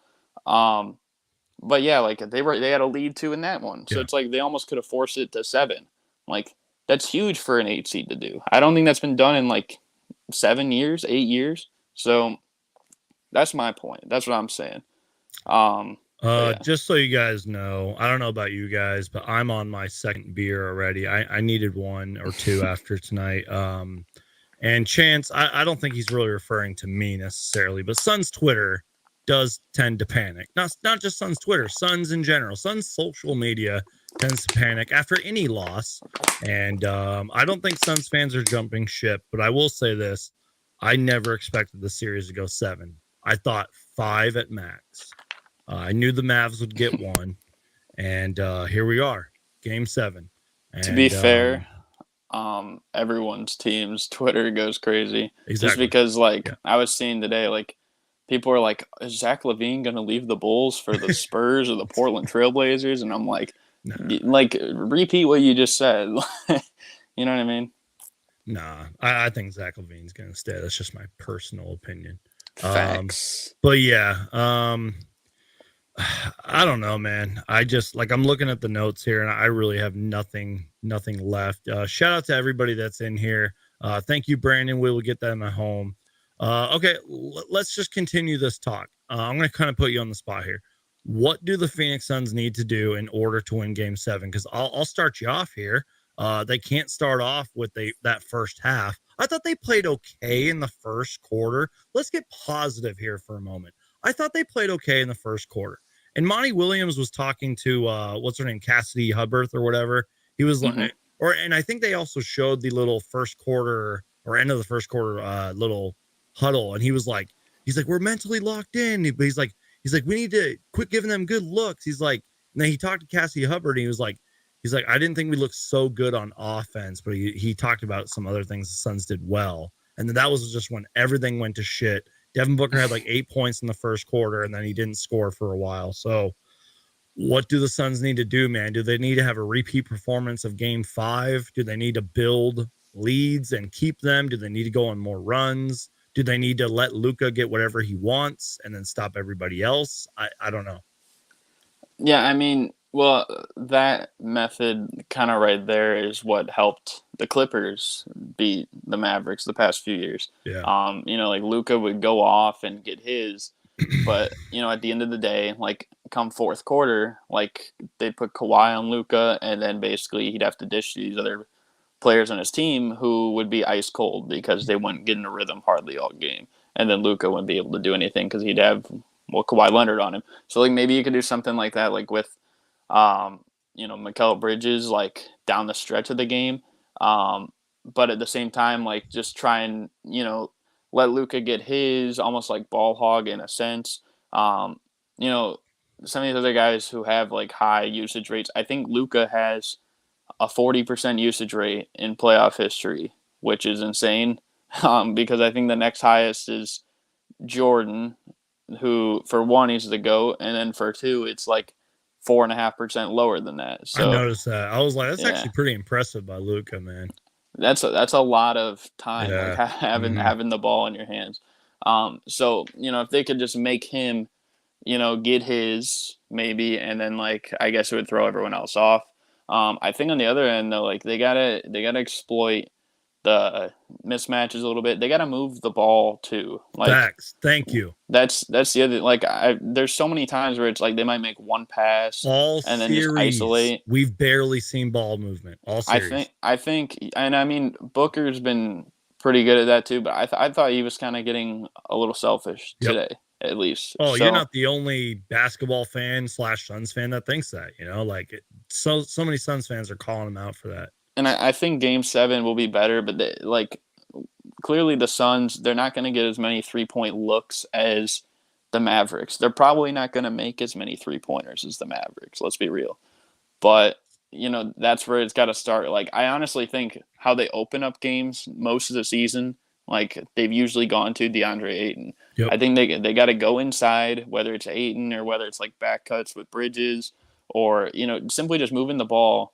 But yeah, like they had a lead too in that one, so Yeah. it's like they almost could have forced it to 7. Like that's huge for an 8 seed to do. I don't think that's been done in like 7 years, 8 years. So that's my point. That's what I'm saying. Yeah. Just so you guys know, I don't know about you guys, but I'm on my second beer already. I needed 1 or 2 after tonight. And Chance, I don't think he's really referring to me necessarily, but Suns Twitter does tend to panic. Not just Suns Twitter, Suns in general. Suns social media tends to panic after any loss. And I don't think Suns fans are jumping ship, but I will say this. I never expected the series to go 7. I thought 5 at max. I knew the Mavs would get 1. And here we are, game 7. And To be fair, everyone's team's Twitter goes crazy. Exactly. Just because, like, yeah. I was seeing today, like, people are like, is Zach LaVine going to leave the Bulls for the Spurs or the Portland Trailblazers? And I'm like, like, repeat what you just said. You know what I mean? Nah, I think Zach LaVine's going to stay. That's just my personal opinion. Facts. But yeah, I don't know, man. I just like, I'm looking at the notes here and I really have nothing left. Shout out to everybody that's in here. Thank you, Brandon. We will get that in my home. Okay, let's just continue this talk. I'm going to kind of put you on the spot here. What do the Phoenix Suns need to do in order to win game 7? Because I'll start you off here. They can't start off with that first half. I thought they played okay in the first quarter. Let's get positive here for a moment. I thought they played okay in the first quarter. And Monty Williams was talking to what's her name, Cassidy Hubbarth or whatever. He was like, and I think they also showed the little first quarter or end of the first quarter little huddle, and he's like, we're mentally locked in. But he's like, we need to quit giving them good looks. He's like, and then he talked to Cassidy Hubbard, and he was like, I didn't think we looked so good on offense, but he talked about some other things the Suns did well. And then that was just when everything went to shit. Devin Booker had like 8 points in the first quarter, and then he didn't score for a while. So what do the Suns need to do, man? Do they need to have a repeat performance of game 5? Do they need to build leads and keep them? Do they need to go on more runs? Do they need to let Luka get whatever he wants and then stop everybody else? I don't know. Yeah, I mean, well, that method kind of right there is what helped the Clippers beat the Mavericks the past few years. Yeah. Like Luka would go off and get his, but at the end of the day, like come fourth quarter, like they'd put Kawhi on Luka, and then basically he'd have to dish these other players on his team who would be ice cold because they wouldn't get in a rhythm hardly all game, and then Luka wouldn't be able to do anything because he'd have Kawhi Leonard on him. So like maybe you could do something like that, like with Mikal Bridges, like down the stretch of the game. But at the same time, like just try and, let Luka get his, almost like ball hog in a sense. Some of these other guys who have like high usage rates, I think Luka has a 40% usage rate in playoff history, which is insane. Because I think the next highest is Jordan, who for one he's the GOAT, and then for two it's like 4.5% lower than that. So I noticed that. I was like, that's actually pretty impressive by Luka, man. That's a lot of time, like having the ball in your hands. So if they could just make him, get his maybe, and then like I guess it would throw everyone else off. I think on the other end though, like they gotta exploit the mismatches a little bit. They gotta move the ball too. Like Facts. Thank you. that's the other, like, there's so many times where it's like they might make one pass All and then just series, isolate. we've barely seen ball movement. All series. I think, and I mean Booker's been pretty good at that too, but I thought he was kind of getting a little selfish Yep. today, at least. Oh, you're So, not the only basketball fan / Suns fan that thinks that. Like so many Suns fans are calling him out for that. and I think Game 7 will be better, but like clearly the Suns, they're not going to get as many 3-point looks as the Mavericks. They're probably not going to make as many 3-pointers as the Mavericks. Let's be real. But that's where it's got to start. Like, I honestly think how they open up games most of the season, like they've usually gone to DeAndre Ayton. Yep. I think they got to go inside, whether it's Ayton or whether it's like back cuts with Bridges or simply just moving the ball,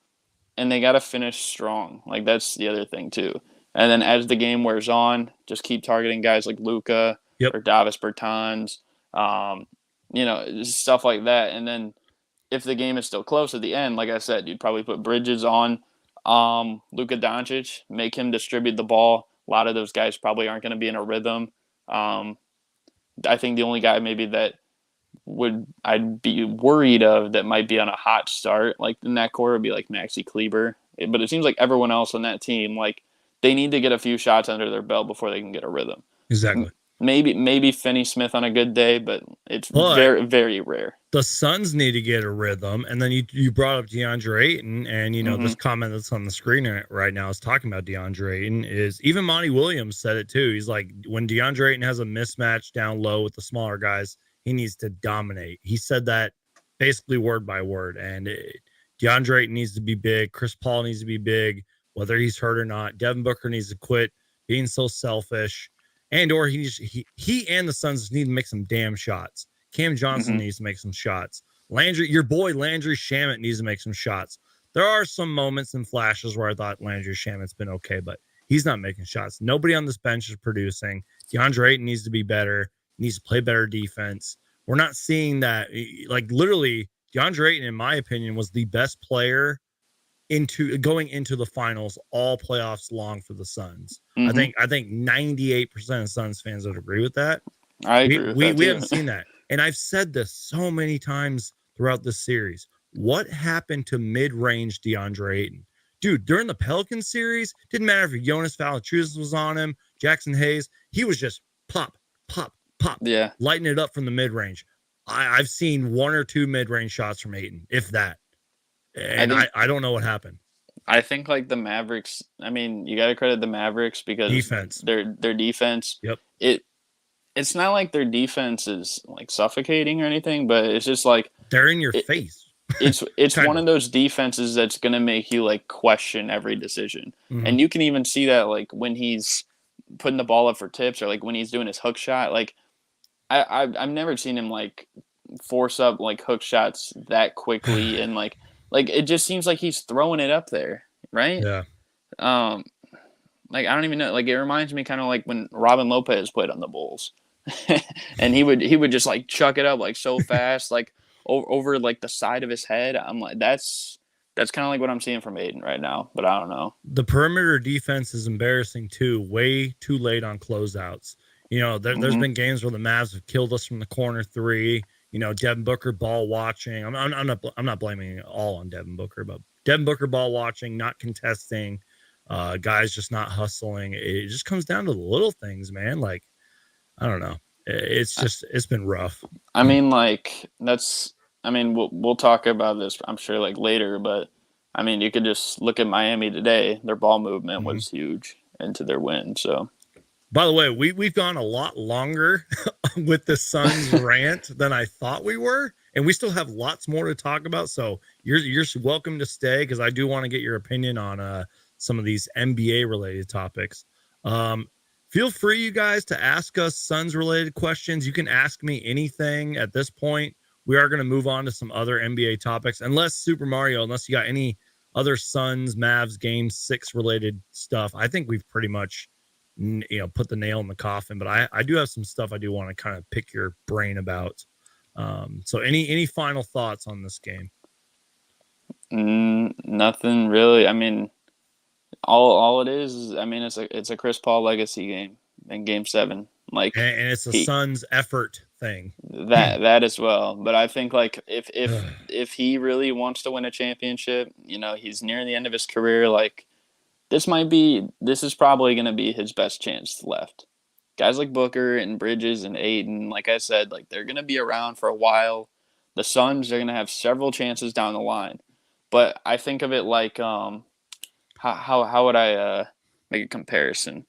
and they got to finish strong. Like, that's the other thing too. And then as the game wears on, just keep targeting guys like Luka Yep. or Davis Bertans, stuff like that. And then if the game is still close at the end, like I said, you'd probably put Bridges on Luka Doncic, make him distribute the ball. A lot of those guys probably aren't going to be in a rhythm. I think the only guy maybe that I'd be worried of that might be on a hot start, like in that core, would be like Maxi Kleber. But it seems like everyone else on that team, like they need to get a few shots under their belt before they can get a rhythm. Exactly. Maybe Finney Smith on a good day, but it's very, very rare. The Suns need to get a rhythm, and then you brought up DeAndre Ayton, and this comment that's on the screen right now is talking about DeAndre Ayton. Is even Monty Williams said it too. He's like, when DeAndre Ayton has a mismatch down low with the smaller guys, he needs to dominate. He said that basically word by word. And DeAndre Ayton needs to be big. Chris Paul needs to be big, whether he's hurt or not. Devin Booker needs to quit being so selfish, or he and the Suns need to make some damn shots. Cam Johnson needs to make some shots. Your boy Landry Shamet needs to make some shots. There are some moments and flashes where I thought Landry Shamet's been okay, but he's not making shots. Nobody on this bench is producing. DeAndre Ayton needs to be better, needs to play better defense. We're not seeing that. Like, literally, DeAndre Ayton, in my opinion, was the best player going into the finals all playoffs long for the Suns. I think 98% of Suns fans would agree with that. I agree with that. We haven't seen that. And I've said this so many times throughout this series. What happened to mid-range DeAndre Ayton? Dude, during the Pelicans series, didn't matter if Jonas Valanciunas was on him, Jackson Hayes, he was just pop, pop, pop, lighting it up from the mid-range. I've seen one or two mid-range shots from Ayton, if that. And I don't know what happened. I think like the Mavericks, I mean, you got to credit the Mavericks because their defense. Yep. It's not like their defense is like suffocating or anything, but it's just like they're in your face. It's one of those defenses that's going to make you like question every decision. And you can even see that like when he's putting the ball up for tips or like when he's doing his hook shot. Like I've never seen him like force up like hook shots that quickly and like it just seems like he's throwing it up there, right? Yeah. Like I don't even know. Like it reminds me kind of like when Robin Lopez played on the Bulls, and he would just like chuck it up like so fast, like over like the side of his head. I'm like that's kind of like what I'm seeing from Ayton right now. But I don't know. The perimeter defense is embarrassing too. Way too late on closeouts. There's been games where the Mavs have killed us from the corner three. Devin Booker ball watching. I'm not blaming it all on Devin Booker, but Devin Booker ball watching, not contesting, guys just not hustling. It just comes down to the little things, man. Like, I don't know. It's been rough. I mean, like we'll talk about this, I'm sure, like later, but I mean, you could just look at Miami today. Their ball movement was huge into their win. So. By the way, we've gone a lot longer with the Suns rant than I thought we were, and we still have lots more to talk about. So you're welcome to stay because I do want to get your opinion on some of these NBA related topics. Feel free, you guys, to ask us Suns related questions. You can ask me anything at this point. We are going to move on to some other NBA topics, unless you got any other Suns, Mavs, Game 6 related stuff. I think we've pretty much put the nail in the coffin, but I do have some stuff I do want to kind of pick your brain about. So any final thoughts on this game? Nothing really. I mean, all it is I mean, it's a Chris Paul legacy game in Game 7. Like And it's a he son's effort thing. that as well. But I think like if he really wants to win a championship, he's near the end of his career. Like this is probably going to be his best chance left. Guys like Booker and Bridges and Aiden, like I said, like they're going to be around for a while. The Suns are going to have several chances down the line. But I think of it like how would I make a comparison?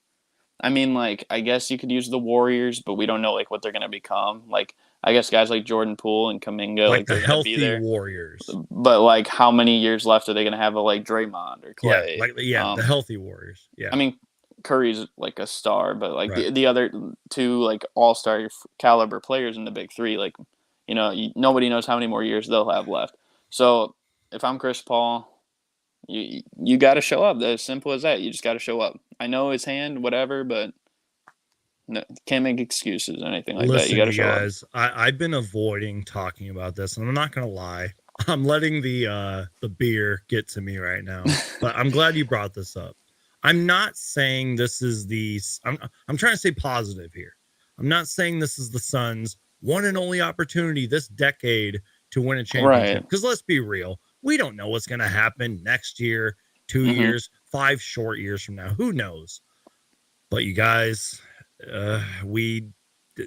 I mean, like I guess you could use the Warriors, but we don't know like what they're gonna become. Like I guess guys like Jordan Poole and Kaminga, Like like the they're gonna be healthy there. Warriors. But like, how many years left are they gonna have of like Draymond or Yeah, Clay? like the healthy Warriors. Yeah, I mean, Curry's like a star, but like right. the other two like all star caliber players in the big three, like nobody knows how many more years they'll have left. So if I'm Chris Paul, you got to show up. As simple as that. You just got to show up. I know his hand, whatever, but no, can't make excuses or anything like that. You Listen, got to you show up. guys, I've been avoiding talking about this, and I'm not gonna lie. I'm letting the beer get to me right now. But I'm glad you brought this up. I'm not saying this is I'm trying to stay positive here. I'm not saying this is the Suns' one and only opportunity this decade to win a championship. Right. Because let's be real, we don't know what's gonna happen next year, 2 years, 5 short years from now. Who knows? But you guys, we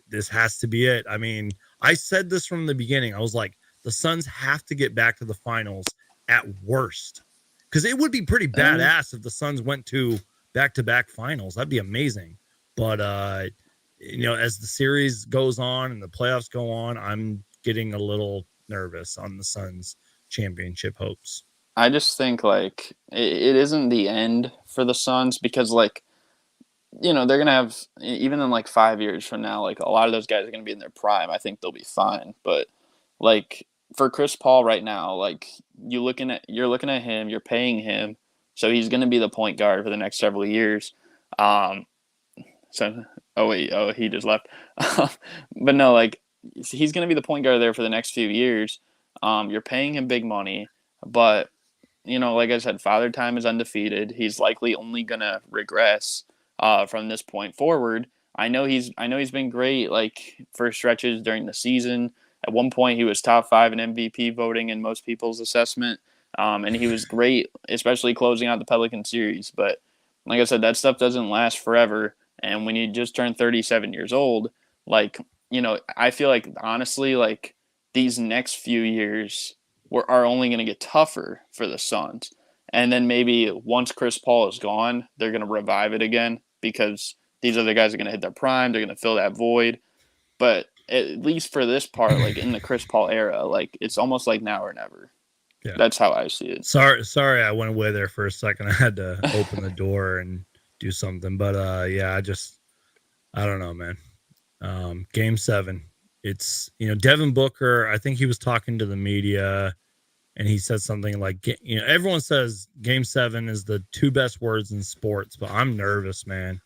this has to be it. I mean, I said this from the beginning. I was like, the Suns have to get back to the finals at worst, because it would be pretty badass if the Suns went to back-to-back finals. That'd be amazing. But as the series goes on and the playoffs go on, I'm getting a little nervous on the Suns' championship hopes. I just think like it isn't the end for the Suns because like they're gonna have even in like 5 years from now, like a lot of those guys are gonna be in their prime. I think they'll be fine, but like for Chris Paul right now, like you're looking at him, you're paying him, so he's gonna be the point guard for the next several years. Um, so oh wait, oh he just left, but no, like he's gonna be the point guard there for the next few years. You're paying him big money, but like I said, Father Time is undefeated. He's likely only gonna regress from this point forward. I know he's been great like for stretches during the season. At one point, he was top 5 in MVP voting in most people's assessment, and he was great, especially closing out the Pelican series. But like I said, that stuff doesn't last forever. And when you just turn 37 years old, like I feel like honestly, like these next few years are only going to get tougher for the Suns. And then maybe once Chris Paul is gone, they're going to revive it again because these other guys are going to hit their prime. They're going to fill that void. But at least for this part, like in the Chris Paul era, like it's almost like now or never. Yeah. That's how I see it. Sorry, I went away there for a second. I had to open the door and do something. But yeah, I don't know, man. Game 7. It's Devin Booker. I think he was talking to the media, and he said something like, everyone says Game 7 is the 2 best words in sports, but I'm nervous, man.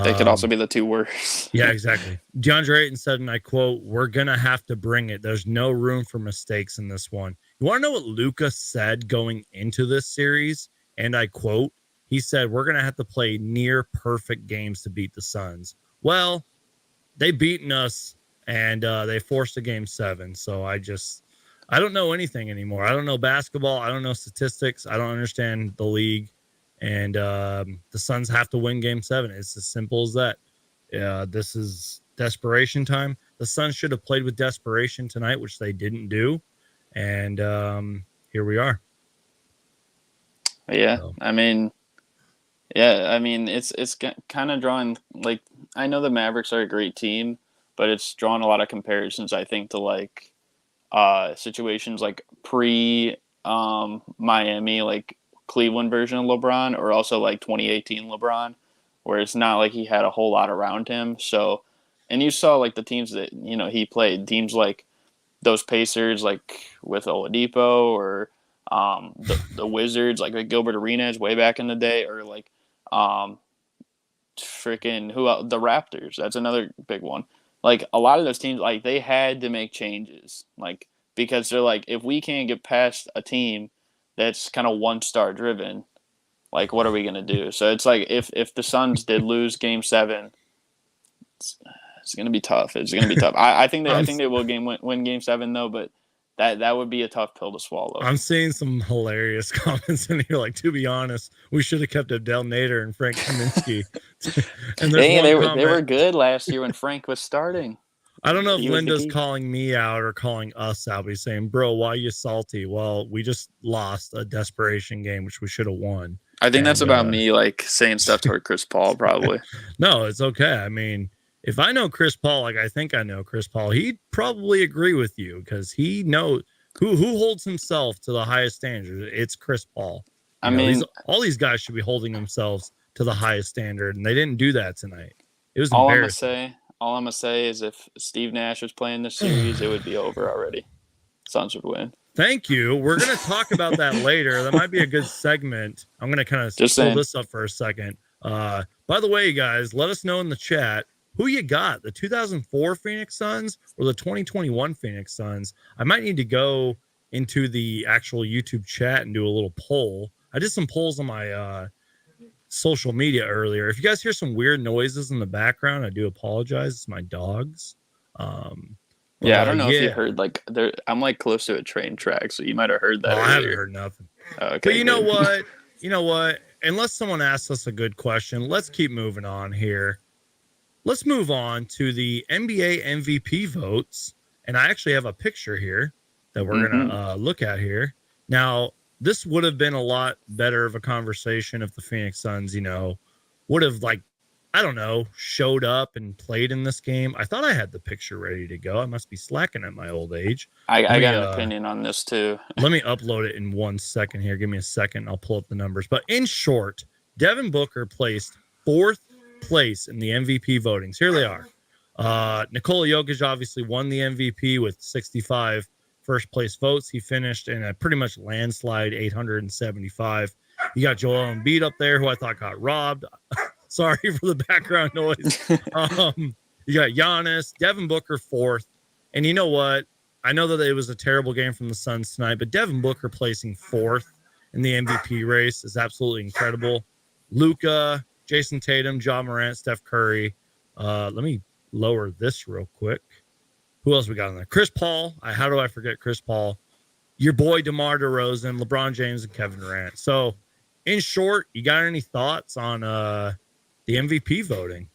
They could also be the 2 worst. Yeah, exactly. DeAndre Ayton said, and I quote, "We're gonna have to bring it. There's no room for mistakes in this one." You want to know what Luka said going into this series? And I quote, he said, "We're gonna have to play near perfect games to beat the Suns." Well, they beaten us, and they forced a Game 7. So I don't know anything anymore. I don't know basketball. I don't know statistics. I don't understand the league. And the Suns have to win Game 7. It's as simple as that. This is desperation time. The Suns should have played with desperation tonight, which they didn't do. And here we are. Yeah, so. I mean, it's kind of drawing like I know the Mavericks are a great team, but it's drawn a lot of comparisons. I think to like situations like pre Miami, like Cleveland version of LeBron, or also like 2018 LeBron, where it's not like he had a whole lot around him. So, and you saw like the teams that he played, teams like those Pacers, like with Oladipo, or the Wizards, like Gilbert Arenas way back in the day, or like freaking who else? The Raptors. That's another big one. Like a lot of those teams, like they had to make changes, like because they're like if we can't get past a team that's kind of one-star driven. Like, what are we gonna do? So it's like if the Suns did lose Game 7, it's gonna be tough. It's gonna be tough. I think they will win Game 7 though, but that would be a tough pill to swallow. I'm seeing some hilarious comments in here. Like, to be honest, we should have kept Abdel Nader and Frank Kaminsky. And they were good last year when Frank was starting. I don't know if Linda's calling me out or calling us out. He's saying, "Bro, why are you salty?" Well, we just lost a desperation game, which we should have won. I think that's about me, like, saying stuff toward Chris Paul, probably. No, it's okay. I mean, if I know Chris Paul, like I think I know Chris Paul, he'd probably agree with you because he knows who holds himself to the highest standard. It's Chris Paul. I mean, all these guys should be holding themselves to the highest standard, and they didn't do that tonight. It was embarrassing. All I'm gonna say is if Steve Nash was playing this series, it would be over already. Suns would win. Thank you. We're going to talk about that later. That might be a good segment. I'm going to kind of pull this up for a second. By the way, guys, let us know in the chat who you got, the 2004 Phoenix Suns or the 2021 Phoenix Suns. I might need to go into the actual YouTube chat and do a little poll. I did some polls on my social media earlier. If you guys hear some weird noises in the background, I do apologize. It's my dogs. Yeah, I don't know if you heard, like, I'm like close to a train track, so you might have heard that. I haven't heard nothing. Okay, but you know what? Unless someone asks us a good question, let's keep moving on here. Let's move on to the NBA MVP votes, and I actually have a picture here that we're gonna look at here. Now, this would have been a lot better of a conversation if the Phoenix Suns, would have, like, I don't know, showed up and played in this game. I thought I had the picture ready to go. I must be slacking at my old age. I got an opinion on this too. Let me upload it in 1 second here. Give me a second. I'll pull up the numbers. But in short, Devin Booker placed 4th place in the MVP votings. Here they are. Nikola Jokic obviously won the MVP with 65 first place votes. He finished in a pretty much landslide 875. You got Joel Embiid up there, who I thought got robbed. Sorry for the background noise. You got Giannis, Devin Booker 4th. And you know what? I know that it was a terrible game from the Suns tonight, but Devin Booker placing 4th in the MVP race is absolutely incredible. Luka, Jason Tatum, Ja Morant, Steph Curry. Let me lower this real quick. Who else we got in there? Chris Paul. How do I forget Chris Paul? Your boy DeMar DeRozan, LeBron James, and Kevin Durant. So, in short, you got any thoughts on the MVP voting?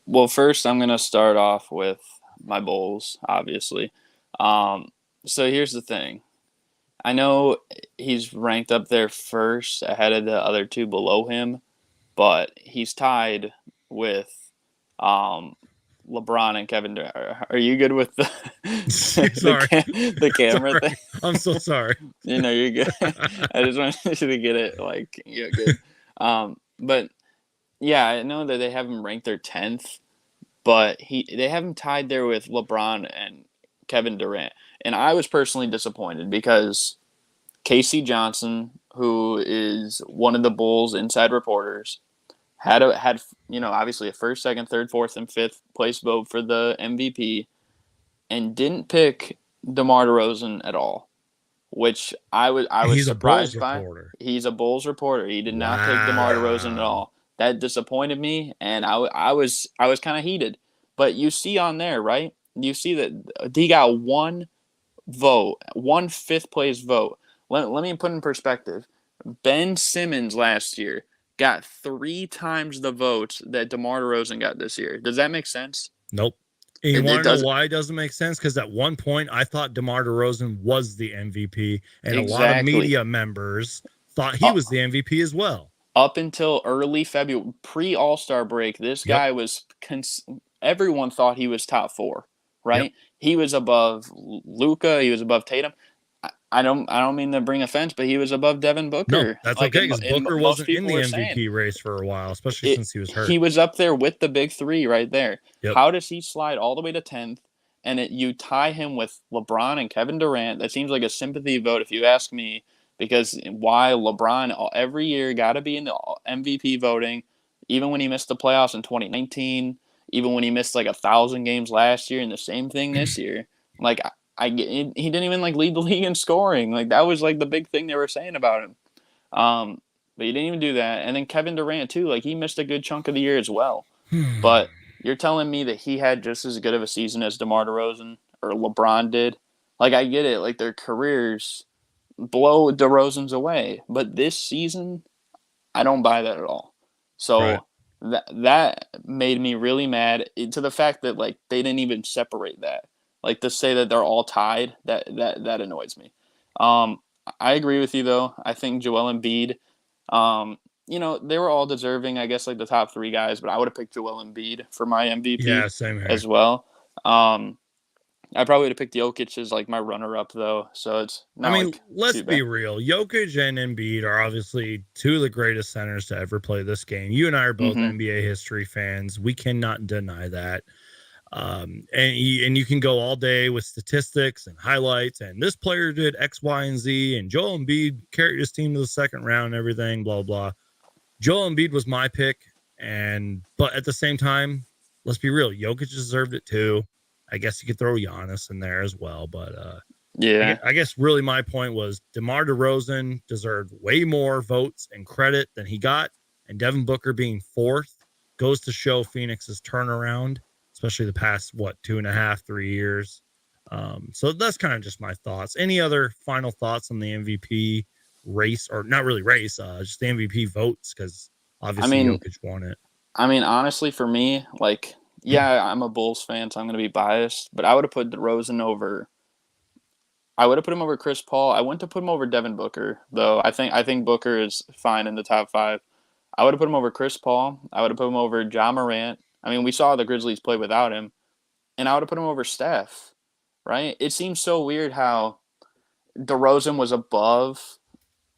Well, first, I'm going to start off with my Bulls, obviously. So here's the thing. I know he's ranked up there first ahead of the other two below him, but he's tied with LeBron and Kevin Durant. Are you good with the the camera thing? I'm so sorry. You're good. I just wanted you to get it, like, good. But yeah, I know that they have him ranked their 10th, but they have him tied there with LeBron and Kevin Durant. And I was personally disappointed because Casey Johnson, who is one of the Bulls' inside reporters, had obviously a 1st, 2nd, 3rd, 4th, and 5th place vote for the MVP, and didn't pick DeMar DeRozan at all, which I was surprised by. He's a Bulls reporter. He did not pick DeMar DeRozan at all. That disappointed me, and I was kind of heated. But you see on there, right? You see that he got one vote, one 5th place vote. Let me put in perspective. Ben Simmons last year got 3 times the votes that DeMar DeRozan got this year. Does that make sense? Nope. And you want to know why it doesn't make sense? Because at one point, I thought DeMar DeRozan was the MVP, and a lot of media members thought he was the MVP as well. Up until early February, pre-All-Star break, this guy was everyone thought he was top 4, right? Yep. He was above Luka. He was above Tatum. I don't mean to bring offense, but he was above Devin Booker. No, that's okay, because Booker wasn't in the MVP race for a while, especially since he was hurt. He was up there with the big 3 right there. Yep. How does he slide all the way to 10th? And you tie him with LeBron and Kevin Durant? That seems like a sympathy vote, if you ask me. Because why LeBron every year got to be in the MVP voting, even when he missed the playoffs in 2019, even when he missed like 1,000 games last year, and the same thing this year. Like, he didn't even like lead the league in scoring. Like that was like the big thing they were saying about him. But he didn't even do that. And then Kevin Durant too. Like he missed a good chunk of the year as well. But you're telling me that he had just as good of a season as DeMar DeRozan or LeBron did? Like I get it. Like their careers blow DeRozan's away, but this season I don't buy that at all. So Right. that made me really mad to the fact that like they didn't even separate that. Like to say that they're all tied, that annoys me. I agree with you though. I think Joel Embiid, they were all deserving, I guess, like the top three guys, but I would have picked Joel Embiid for my MVP Yeah, same here. as well. I probably would have picked Jokic as like my runner-up though, so it's not like let's too be bad. real. Jokic and Embiid are obviously two of the greatest centers to ever play this game. You and I are both Mm-hmm. NBA history fans. We cannot deny that. And you can go all day with statistics and highlights, and this player did X, Y, and Z, and Joel Embiid carried his team to the second round and everything, blah, blah. Joel Embiid was my pick, but at the same time, let's be real, Jokic deserved it too. I guess you could throw Giannis in there as well, but Yeah. I guess really my point was DeMar DeRozan deserved way more votes and credit than he got, and Devin Booker being fourth goes to show Phoenix's turnaround, especially the past 2.5, 3 years. So that's kind of just my thoughts. Any other final thoughts on the MVP race, or not really race, just the MVP votes? Because obviously Jokic won it. I mean, honestly, for me, like, yeah, I'm a Bulls fan, so I'm going to be biased, but I would have put DeRozan over. I would have put him over Chris Paul. I wouldn't have put him over Devin Booker, though. I think Booker is fine in the top five. I would have put him over Chris Paul. I would have put him over Ja Morant. I mean, we saw the Grizzlies play without him, and I would have put him over Steph. Right? It seems so weird how DeRozan was above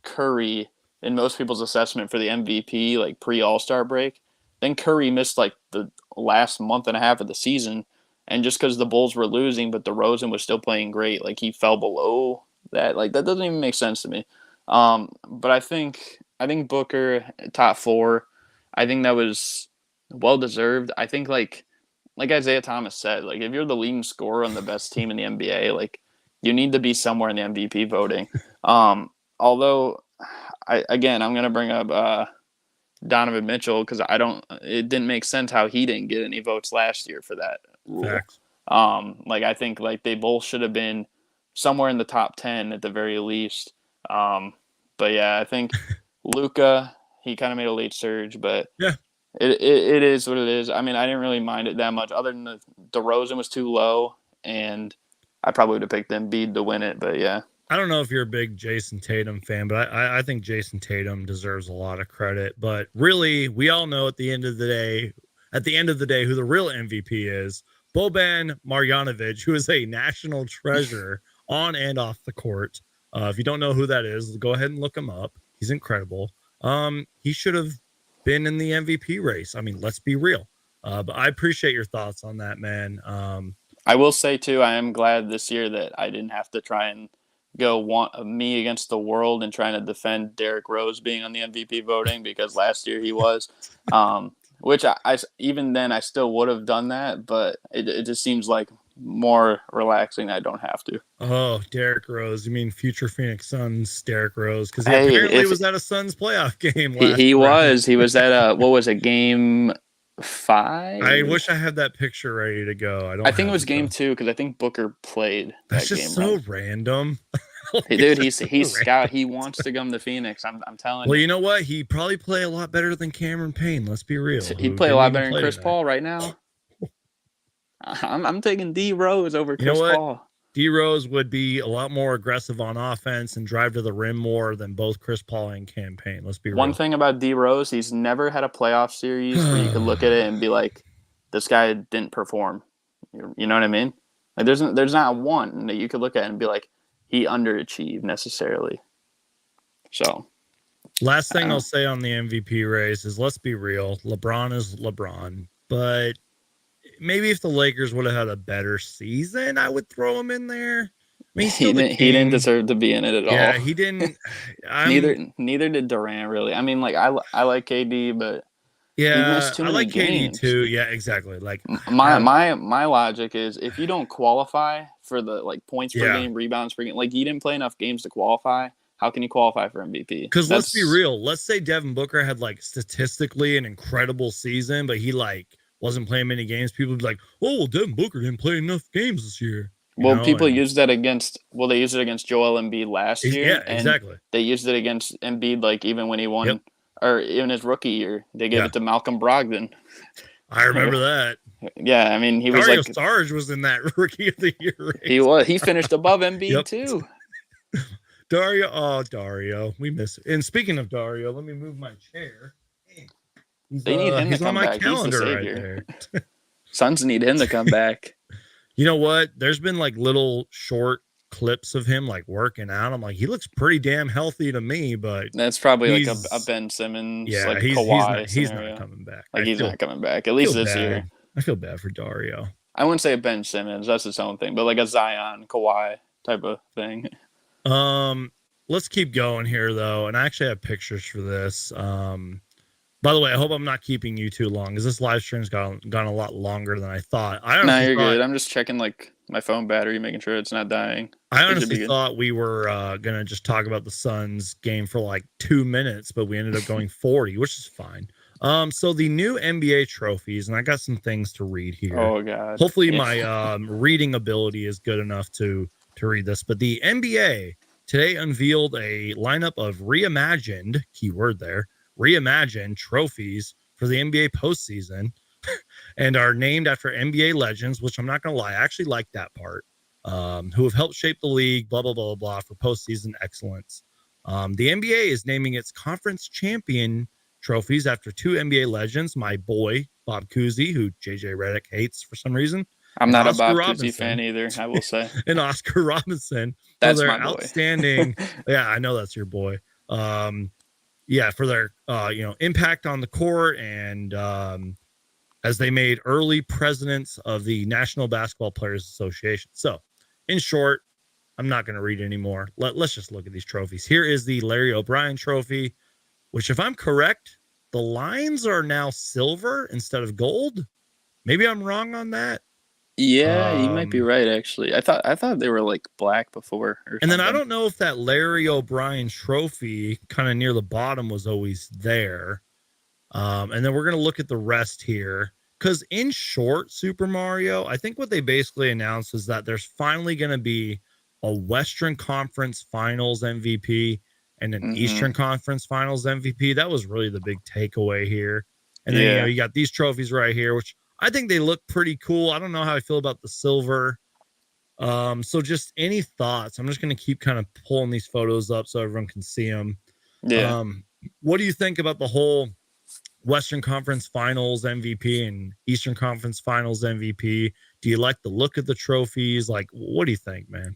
Curry in most people's assessment for the MVP, like pre All-Star break. Then Curry missed like the last month and a half of the season, and just because the Bulls were losing, but DeRozan was still playing great, like he fell below that. Like that doesn't even make sense to me. But I think Booker top four. I think that was well deserved. I think like Isaiah Thomas said, like if you're the leading scorer on the best team in the NBA, like you need to be somewhere in the MVP voting. Although I'm going to bring up Donovan Mitchell because it didn't make sense how he didn't get any votes last year for that rule. Facts. Like I think like they both should have been somewhere in the top 10 at the very least. But yeah, I think Luka, he kind of made a late surge, but yeah, it is what it is. I mean, I didn't really mind it that much other than the DeRozan was too low, and I probably would have picked Embiid to win it, but yeah. I don't know if you're a big Jason Tatum fan, but I think Jason Tatum deserves a lot of credit. But really, we all know at the end of the day, who the real MVP is. Boban Marjanovic, who is a national treasure on and off the court. If you don't know who that is, go ahead and look him up. He's incredible. He should have been in the MVP race. I mean, let's be real. But I appreciate your thoughts on that, man. I will say too, I am glad this year that I didn't have to try and go me against the world and trying to defend Derrick Rose being on the MVP voting because last year he was. Which I even then I still would have done that, but it just seems like more relaxing. I don't have to. Oh, Derrick Rose. You mean future Phoenix Suns Derrick Rose? Because he apparently was at a Suns playoff game last He was. He was at what was it, game 5? I wish I had that picture ready to go. I think it was game 2 because I think Booker played That's that just game. so random. Hey, dude, he's scout. He wants to come to Phoenix. I'm telling you. Well, you know what? He probably play a lot better than Cameron Payne. Let's be real. He'd play a lot better than Chris Paul right now. I'm taking D Rose over Chris Paul. D Rose would be a lot more aggressive on offense and drive to the rim more than both Chris Paul and Cam Payne. Let's be real. One thing about D Rose, he's never had a playoff series where you could look at it and be like, this guy didn't perform. You know what I mean? Like there's not one that you could look at and be like, he underachieved necessarily. So, last thing I'll say on the MVP race is, let's be real. LeBron is LeBron, but maybe if the Lakers would have had a better season, I would throw him in there. I mean, he didn't deserve to be in it at all. Yeah, he didn't. Neither did Durant really. I mean, like I like KD, but He Yeah, missed too I many like KD games. too. Yeah, exactly. Like My have my my logic is if you don't qualify for the like points per yeah. game, rebounds per game, like you didn't play enough games to qualify. How can you qualify for MVP? Because let's be That's real. Let's say Devin Booker had like statistically an incredible season, but he like wasn't playing many games. People would be like, "Oh, well, Devin Booker didn't play enough games this year," you well, know. people And used that against. Well, they used it against Joel Embiid last year, yeah, and exactly. they used it against Embiid like even when he Yep. won, or even his rookie year, they gave Yeah, it to Malcolm Brogdon. I remember that. Yeah, I mean he was Dario like Saric was in that Rookie of the Year he race. was he finished above Embiid Yep. too. Dario. Oh, Dario. We miss it. And speaking of Dario, let me move my chair. They need him to He's on come my back. He's the calendar right savior. there. Suns need him to come back. You know what? There's been like little short clips of him like working out. I'm like, he looks pretty damn healthy to me, but That's probably like a he's Ben Simmons, yeah, like he's Kawhi not scenario. coming back. Like he's not coming back at least this year. I feel bad for Dario. I wouldn't say a Ben Simmons, that's his own thing, but like a Zion, Kawhi type of thing. Let's keep going here though, and I actually have pictures for this. By the way, I hope I'm not keeping you too long, because this live stream's gone a lot longer than I thought. I honestly you're good. I'm just checking like my phone battery, making sure it's not dying. I honestly thought we were gonna just talk about the Suns game for like 2 minutes, but we ended up going 40, which is fine. So the new NBA trophies, and I got some things to read here. Oh god. Hopefully my reading ability is good enough to read this. But the NBA today unveiled a lineup of reimagined, keyword there, reimagined trophies for the NBA postseason, and are named after NBA legends, which I'm not gonna lie, I actually like that part. Who have helped shape the league, blah blah blah blah, for postseason excellence. The NBA is naming its conference champion trophies after two NBA legends, my boy Bob Cousy, who JJ Redick hates for some reason. I'm not Oscar a Bob Robinson. Cousy fan either, I will say. And Oscar Robinson that's for their my boy. outstanding yeah, I know that's your boy. Yeah, for their impact on the court, and as they made early presidents of the National Basketball Players Association. So, in short, I'm not going to read anymore. Let's just look at these trophies. Here is the Larry O'Brien trophy, which, if I'm correct, the lines are now silver instead of gold. Maybe I'm wrong on that. Yeah, you might be right. Actually, I thought they were like black before. And then I don't know if that Larry O'Brien trophy, kind of near the bottom, was always there. And then we're gonna look at the rest here, because in short, Super Mario, I think what they basically announced is that there's finally gonna be a Western Conference Finals MVP and an Eastern Conference Finals MVP. That was really the big takeaway here. And then you got these trophies right here, which I think they look pretty cool. I don't know how I feel about the silver. So just any thoughts? I'm just going to keep kind of pulling these photos up so everyone can see them. Yeah. What do you think about the whole Western Conference Finals MVP and Eastern Conference Finals MVP? Do you like the look of the trophies? Like, what do you think, man?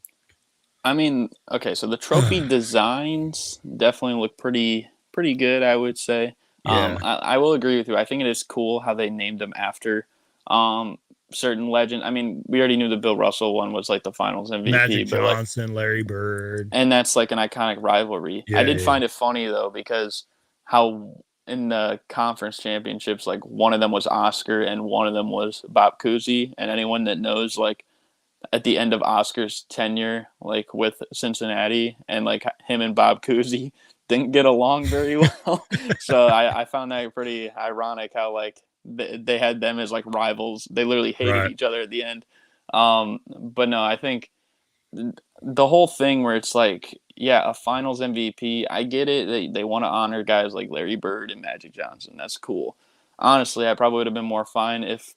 I mean, okay, so the trophy designs definitely look pretty good, I would say. Yeah. I will agree with you. I think it is cool how they named them after certain legend. I mean, we already knew the Bill Russell one was like the Finals MVP, Magic but Johnson, Larry Bird, and that's like an iconic rivalry. Yeah, I did find it funny though, because how in the conference championships, like one of them was Oscar and one of them was Bob Cousy, and anyone that knows, like at the end of Oscar's tenure, like with Cincinnati, and like him and Bob Cousy didn't get along very well. So I found that pretty ironic how like they had them as like rivals. They literally hated each other at the end. But no, I think the whole thing where it's like, yeah, a finals MVP, I get it. They want to honor guys like Larry Bird and Magic Johnson. That's cool. Honestly, I probably would have been more fine if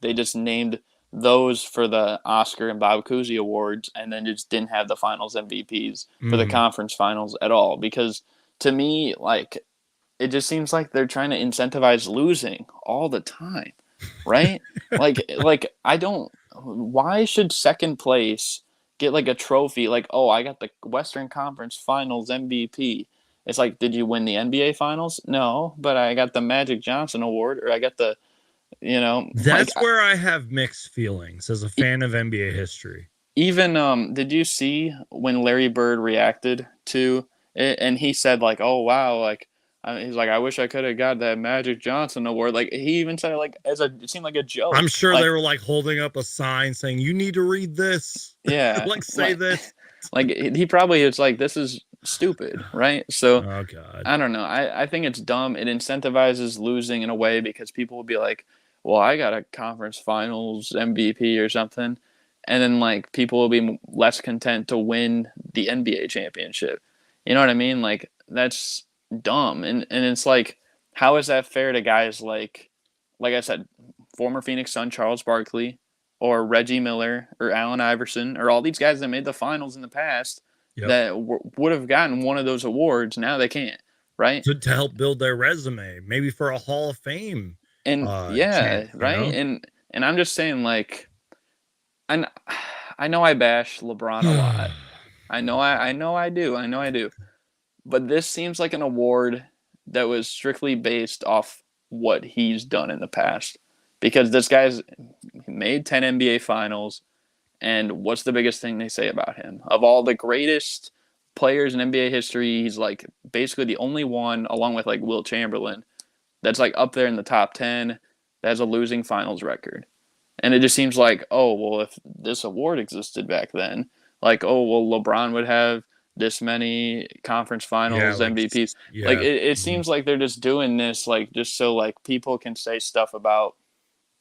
they just named those for the Oscar and Bob Cousy awards, and then just didn't have the finals MVPs for the conference finals at all. Because to me, like, it just seems like they're trying to incentivize losing all the time, right? like I don't. Why should second place get like a trophy? Like, oh, I got the Western Conference Finals MVP. It's like, did you win the NBA Finals? No, but I got the Magic Johnson Award, or I got the that's like, where I have mixed feelings as a fan of NBA history. Even did you see when Larry Bird reacted to it, and he said like, oh wow, like He's like, I wish I could have got that Magic Johnson award. Like he even said it like it seemed like a joke. I'm sure like, they were like holding up a sign saying, "You need to read this." Yeah, Like say this. like he probably is like, this is stupid, right? So Oh God. I don't know. I think it's dumb. It incentivizes losing in a way because people will be like, well, I got a conference finals MVP or something. And then like people will be less content to win the NBA championship. You know what I mean? Like that's dumb. And it's like, how is that fair to guys like I said, former Phoenix Sun Charles Barkley or Reggie Miller or Allen Iverson or all these guys that made the finals in the past Yep. that would have gotten one of those awards. Now they can't, right? To help build their resume, maybe for a Hall of Fame And chance, yeah, right. And I'm just saying, like, I I know I bash LeBron a lot. I know I do. I know I do. But this seems like an award that was strictly based off what he's done in the past, because this guy's made 10 NBA finals. And what's the biggest thing they say about him? Of all the greatest players in NBA history, he's like basically the only one, along with like Wilt Chamberlain, that's like up there in the top 10 that has a losing finals record. And it just seems like, oh, well, if this award existed back then, like, oh, well, LeBron would have this many conference finals MVPs. Like, it seems like they're just doing this, like, just so, like, people can say stuff about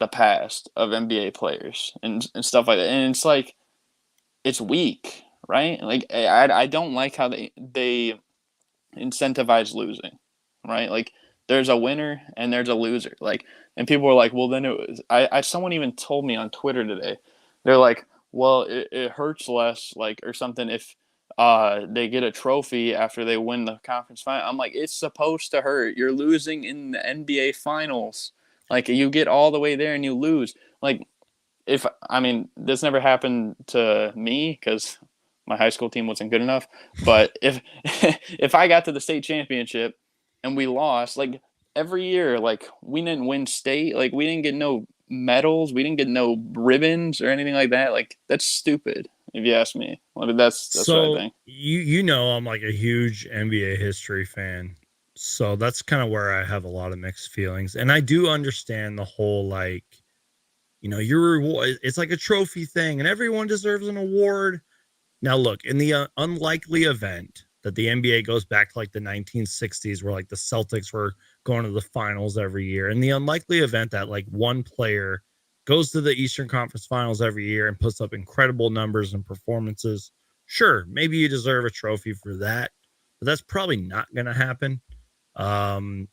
the past of NBA players and stuff like that. And it's like, it's weak, right? Like, I don't like how they incentivize losing, right? Like, there's a winner and there's a loser. Like, and people were like, well, then it was, someone even told me on Twitter today, they're like, well, it hurts less, like, or something if they get a trophy after they win the conference final. I'm like, it's supposed to hurt. You're losing in the NBA finals. Like, you get all the way there and you lose. Like, I mean, this never happened to me because my high school team wasn't good enough. But if if I got to the state championship and we lost, like every year, like we didn't win state, like we didn't get no medals, we didn't get no ribbons or anything like that. Like that's stupid, if you ask me. Well, that's so what I think. You know I'm like a huge NBA history fan, so that's kind of where I have a lot of mixed feelings, and I do understand the whole like, you know, your reward. It's like a trophy thing, and everyone deserves an award. Now, look, in the unlikely event that the NBA goes back to like the 1960s, where like the Celtics were going to the finals every year, in the unlikely event that like one player goes to the Eastern Conference Finals every year and puts up incredible numbers and performances, sure, maybe you deserve a trophy for that, but that's probably not going to happen. Um,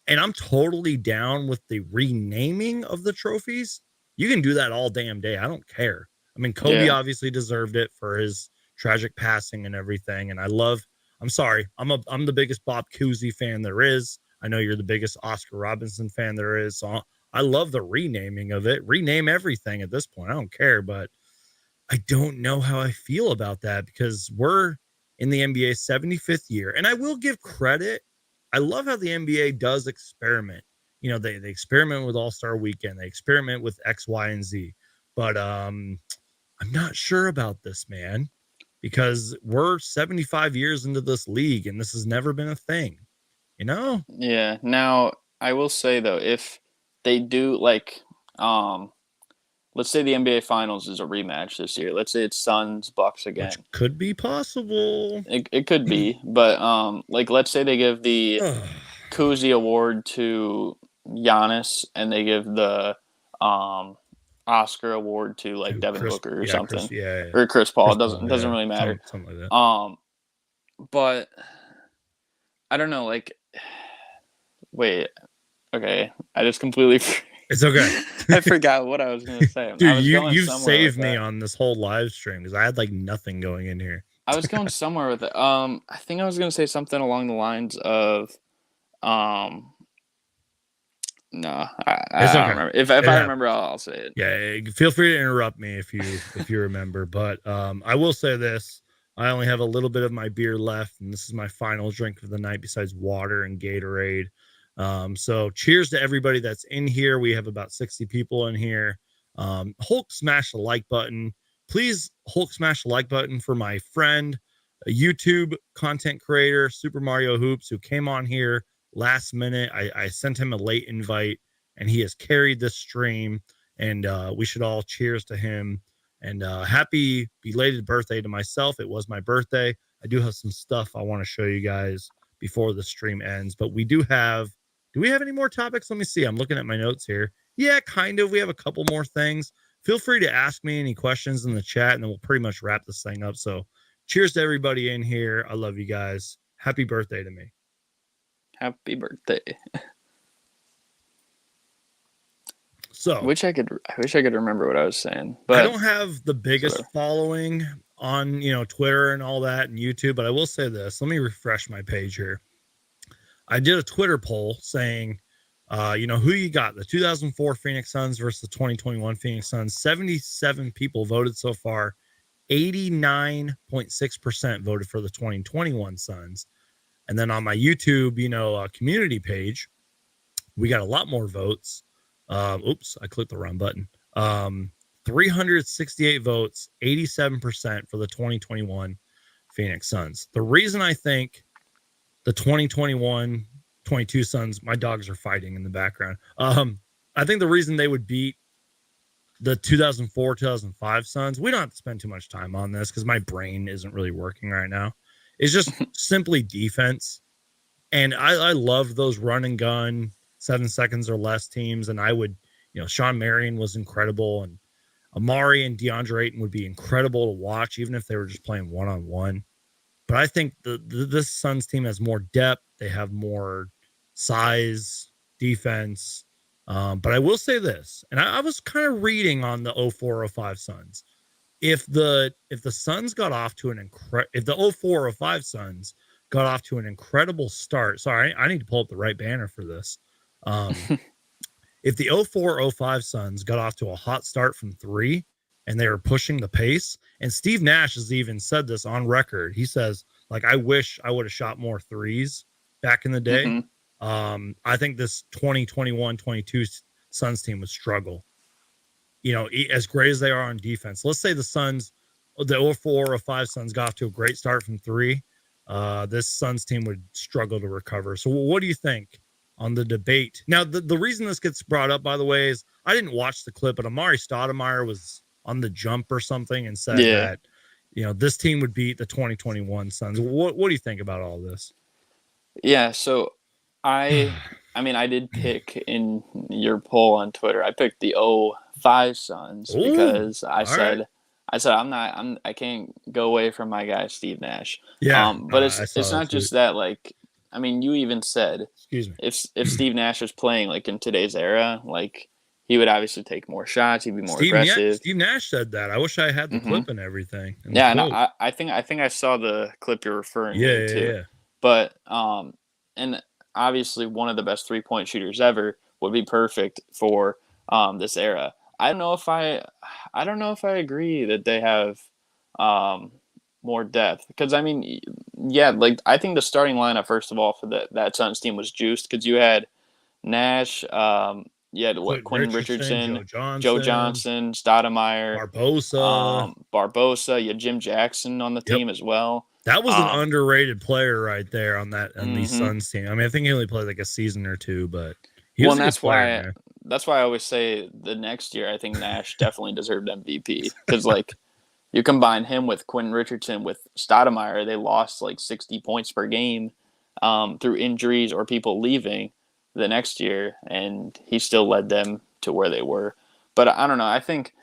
and I'm totally down with the renaming of the trophies. You can do that all damn day. I don't care. I mean, Kobe obviously deserved it for his tragic passing and everything. And I'm sorry, I'm the biggest Bob Cousy fan there is. I know you're the biggest Oscar Robinson fan there is. So I love the renaming of it. Rename everything at this point. I don't care, but I don't know how I feel about that because we're in the NBA's 75th year. And I will give credit. I love how the NBA does experiment. You know, they experiment with All-Star Weekend. They experiment with X, Y, and Z. But I'm not sure about this, man, because we're 75 years into this league and this has never been a thing, you know? Yeah. Now, I will say though, if they do like let's say the NBA Finals is a rematch this year. Let's say it's Suns Bucks again. Which could be possible. It could be, but like let's say they give the Cousy Award to Giannis and they give the Oscar Award to like Devin Booker or something, or Chris Paul. It doesn't really matter. Something like that. But I don't know. Like, wait, okay, I just completely. It's okay. I forgot what I was going to say. Dude, you've saved me on this whole live stream because I had like nothing going in here. I was going somewhere with it. I think I was going to say something along the lines of, no, I don't remember. If I remember, I'll say it. Yeah, feel free to interrupt me if you remember. But I will say this: I only have a little bit of my beer left, and this is my final drink of the night, besides water and Gatorade. So cheers to everybody that's in here. We have about 60 people in here. Hulk smash the like button. Please Hulk smash the like button for my friend, a YouTube content creator, Super Mario Hoops, who came on here last minute. I sent him a late invite, and he has carried this stream. And we should all cheers to him. And happy belated birthday to myself. It was my birthday. I do have some stuff I want to show you guys before the stream ends. But we do have we have any more topics? Let me see. I'm looking at my notes here. Yeah, kind of. We have a couple more things. Feel free to ask me any questions in the chat, and then we'll pretty much wrap this thing up. So cheers to everybody in here. I love you guys. Happy birthday to me. Happy birthday. So I wish I could remember what I was saying. But I don't have the biggest following on, Twitter and all that and YouTube, but I will say this. Let me refresh my page here. I did a Twitter poll saying, who you got, the 2004 Phoenix Suns versus the 2021 Phoenix Suns. 77 people voted so far. 89.6% voted for the 2021 Suns. And then on my YouTube, community page, we got a lot more votes. Oops, I clicked the wrong button. 368 votes, 87% for the 2021 Phoenix Suns. The reason I think the 2021-22 Suns, my dogs are fighting in the background. I think the reason they would beat the 2004-2005 Suns, we don't have to spend too much time on this because my brain isn't really working right now. It's just simply defense. And I love those run and gun 7 seconds or less teams. And I would, Sean Marion was incredible, and Amari and DeAndre Ayton would be incredible to watch, even if they were just playing one-on-one. But I think this Suns team has more depth. They have more size, defense. But I will say this, and I was kind of reading on the 04-05 Suns. If the Suns got off to if the 04-05 Suns got off to an incredible start. Sorry, I need to pull up the right banner for this. If the 04-05 Suns got off to a hot start from three and they were pushing the pace, and Steve Nash has even said this on record. He says, I wish I would have shot more threes back in the day. Mm-hmm. I think this 2021-22 Suns team would struggle. As great as they are on defense. Let's say the 04-05 Suns got off to a great start from three. This Suns team would struggle to recover. So what do you think on the debate? Now, the reason this gets brought up, by the way, is I didn't watch the clip, but Amari Stoudemire was on the jump or something and said that, this team would beat the 2021 Suns. What do you think about all this? Yeah, so I did pick in your poll on Twitter. I picked the 05 Suns because I said I can't go away from my guy Steve Nash. Yeah. But it's not just that, you even said, excuse me, if Steve Nash was playing in today's era, he would obviously take more shots. He'd be more aggressive. Steve Nash said that. I wish I had the clip and everything. Yeah, and I think I saw the clip you're referring to too. Yeah. But and obviously one of the best 3-point shooters ever would be perfect for this era. I don't know if I agree that they have more depth, because I think the starting lineup, first of all, for that Suns team was juiced, because you had Nash, you had Quentin Richardson, Joe Johnson, Stoudemire, Barbosa. You had Jim Jackson on the team as well. That was an underrated player right there on the Suns team. I think he only played a season or two, but he was that's why I always say the next year I think Nash definitely deserved MVP, because you combine him with Quentin Richardson with Stoudemire, they lost 60 points per game through injuries or people leaving the next year, and he still led them to where they were. But I don't know. I think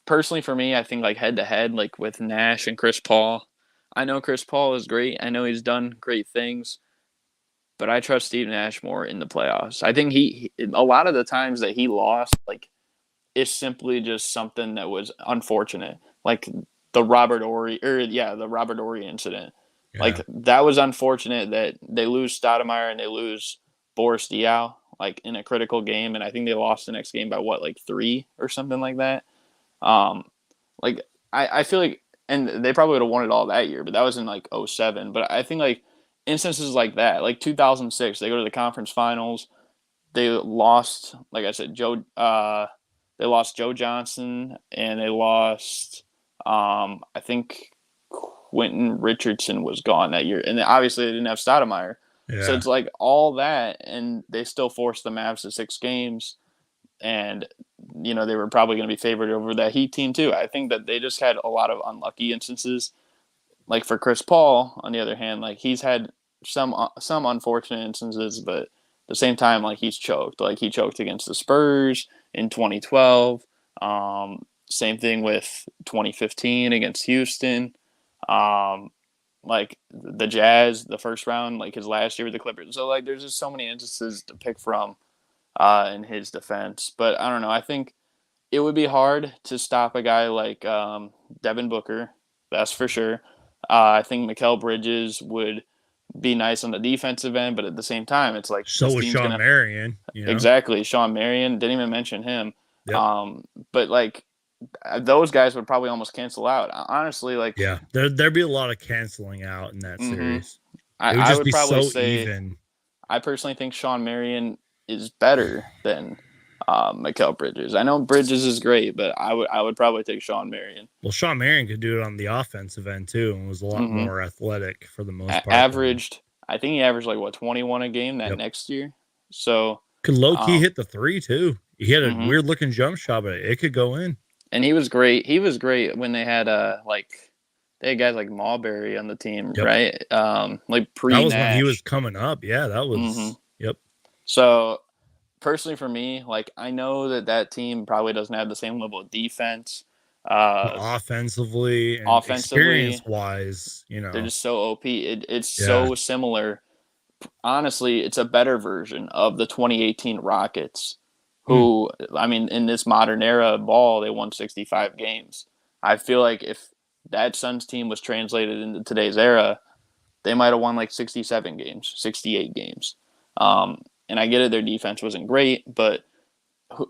personally for me, I think head to head, with Nash and Chris Paul. I know Chris Paul is great. I know he's done great things, but I trust Steve Nash more in the playoffs. I think he a lot of the times that he lost, it's simply just something that was unfortunate, the Robert Horry incident. Yeah. That was unfortunate that they lose Stoudemire and they lose Boris Diaw in a critical game, and I think they lost the next game by 3 or something like that. I feel and they probably would have won it all that year, but that was in 07. But I think instances like that, 2006, they go to the conference finals, they lost, like I said, they lost Joe Johnson, and they lost I think Quentin Richardson was gone that year, and obviously they didn't have Stoudemire. So Yeah. it's like all that, and they still forced the Mavs to 6 games, and they were probably going to be favored over that Heat team too. I think that they just had a lot of unlucky instances. Like for Chris Paul, on the other hand, like he's had some unfortunate instances, but at the same time, like he's choked. Like he choked against the Spurs in 2012. Same thing with 2015 against Houston. Um, like the Jazz, the first round, like his last year with the Clippers. So like there's just so many instances to pick from in his defense. But I don't know. I think it would be hard to stop a guy like Devin Booker. That's for sure. I think Mikal Bridges would be nice on the defensive end, but at the same time, it's like So this was team's Sean gonna Marion, you know? exactly. Sean Marion, didn't even mention him. Yep. But like those guys would probably almost cancel out. Honestly, like Yeah. There'd be a lot of canceling out in that hmm series. I, It would I just would be probably so say even. I personally think Sean Marion is better than Mikal Bridges. I know Bridges is great, but I would probably take Sean Marion. Well, Sean Marion could do it on the offensive end too, and was a lot hmm more athletic for the most part than. Averaged, I think he averaged like what 21 a game that Yep. next year. So, Could low key um, hit the three too. He had a hmm weird looking jump shot, but it could go in. and he was great. He was great when they had like they had guys like Marbury on the team, Yep. right? Like That pre was when he was Nash. coming up. Yeah, that hmm was. Yep. So personally, for me, like I know that team probably doesn't have the same level of defense. But Uh, offensively and experience Offensively, wise, they're just so OP. It's yeah. so similar. Honestly, it's a better version of the 2018 Rockets, Hmm. who, I mean, in this modern era of ball, they won 65 games. I feel like if that Suns team was translated into today's era, they might have won like 67 games, 68 games. And I get it, their defense wasn't great, but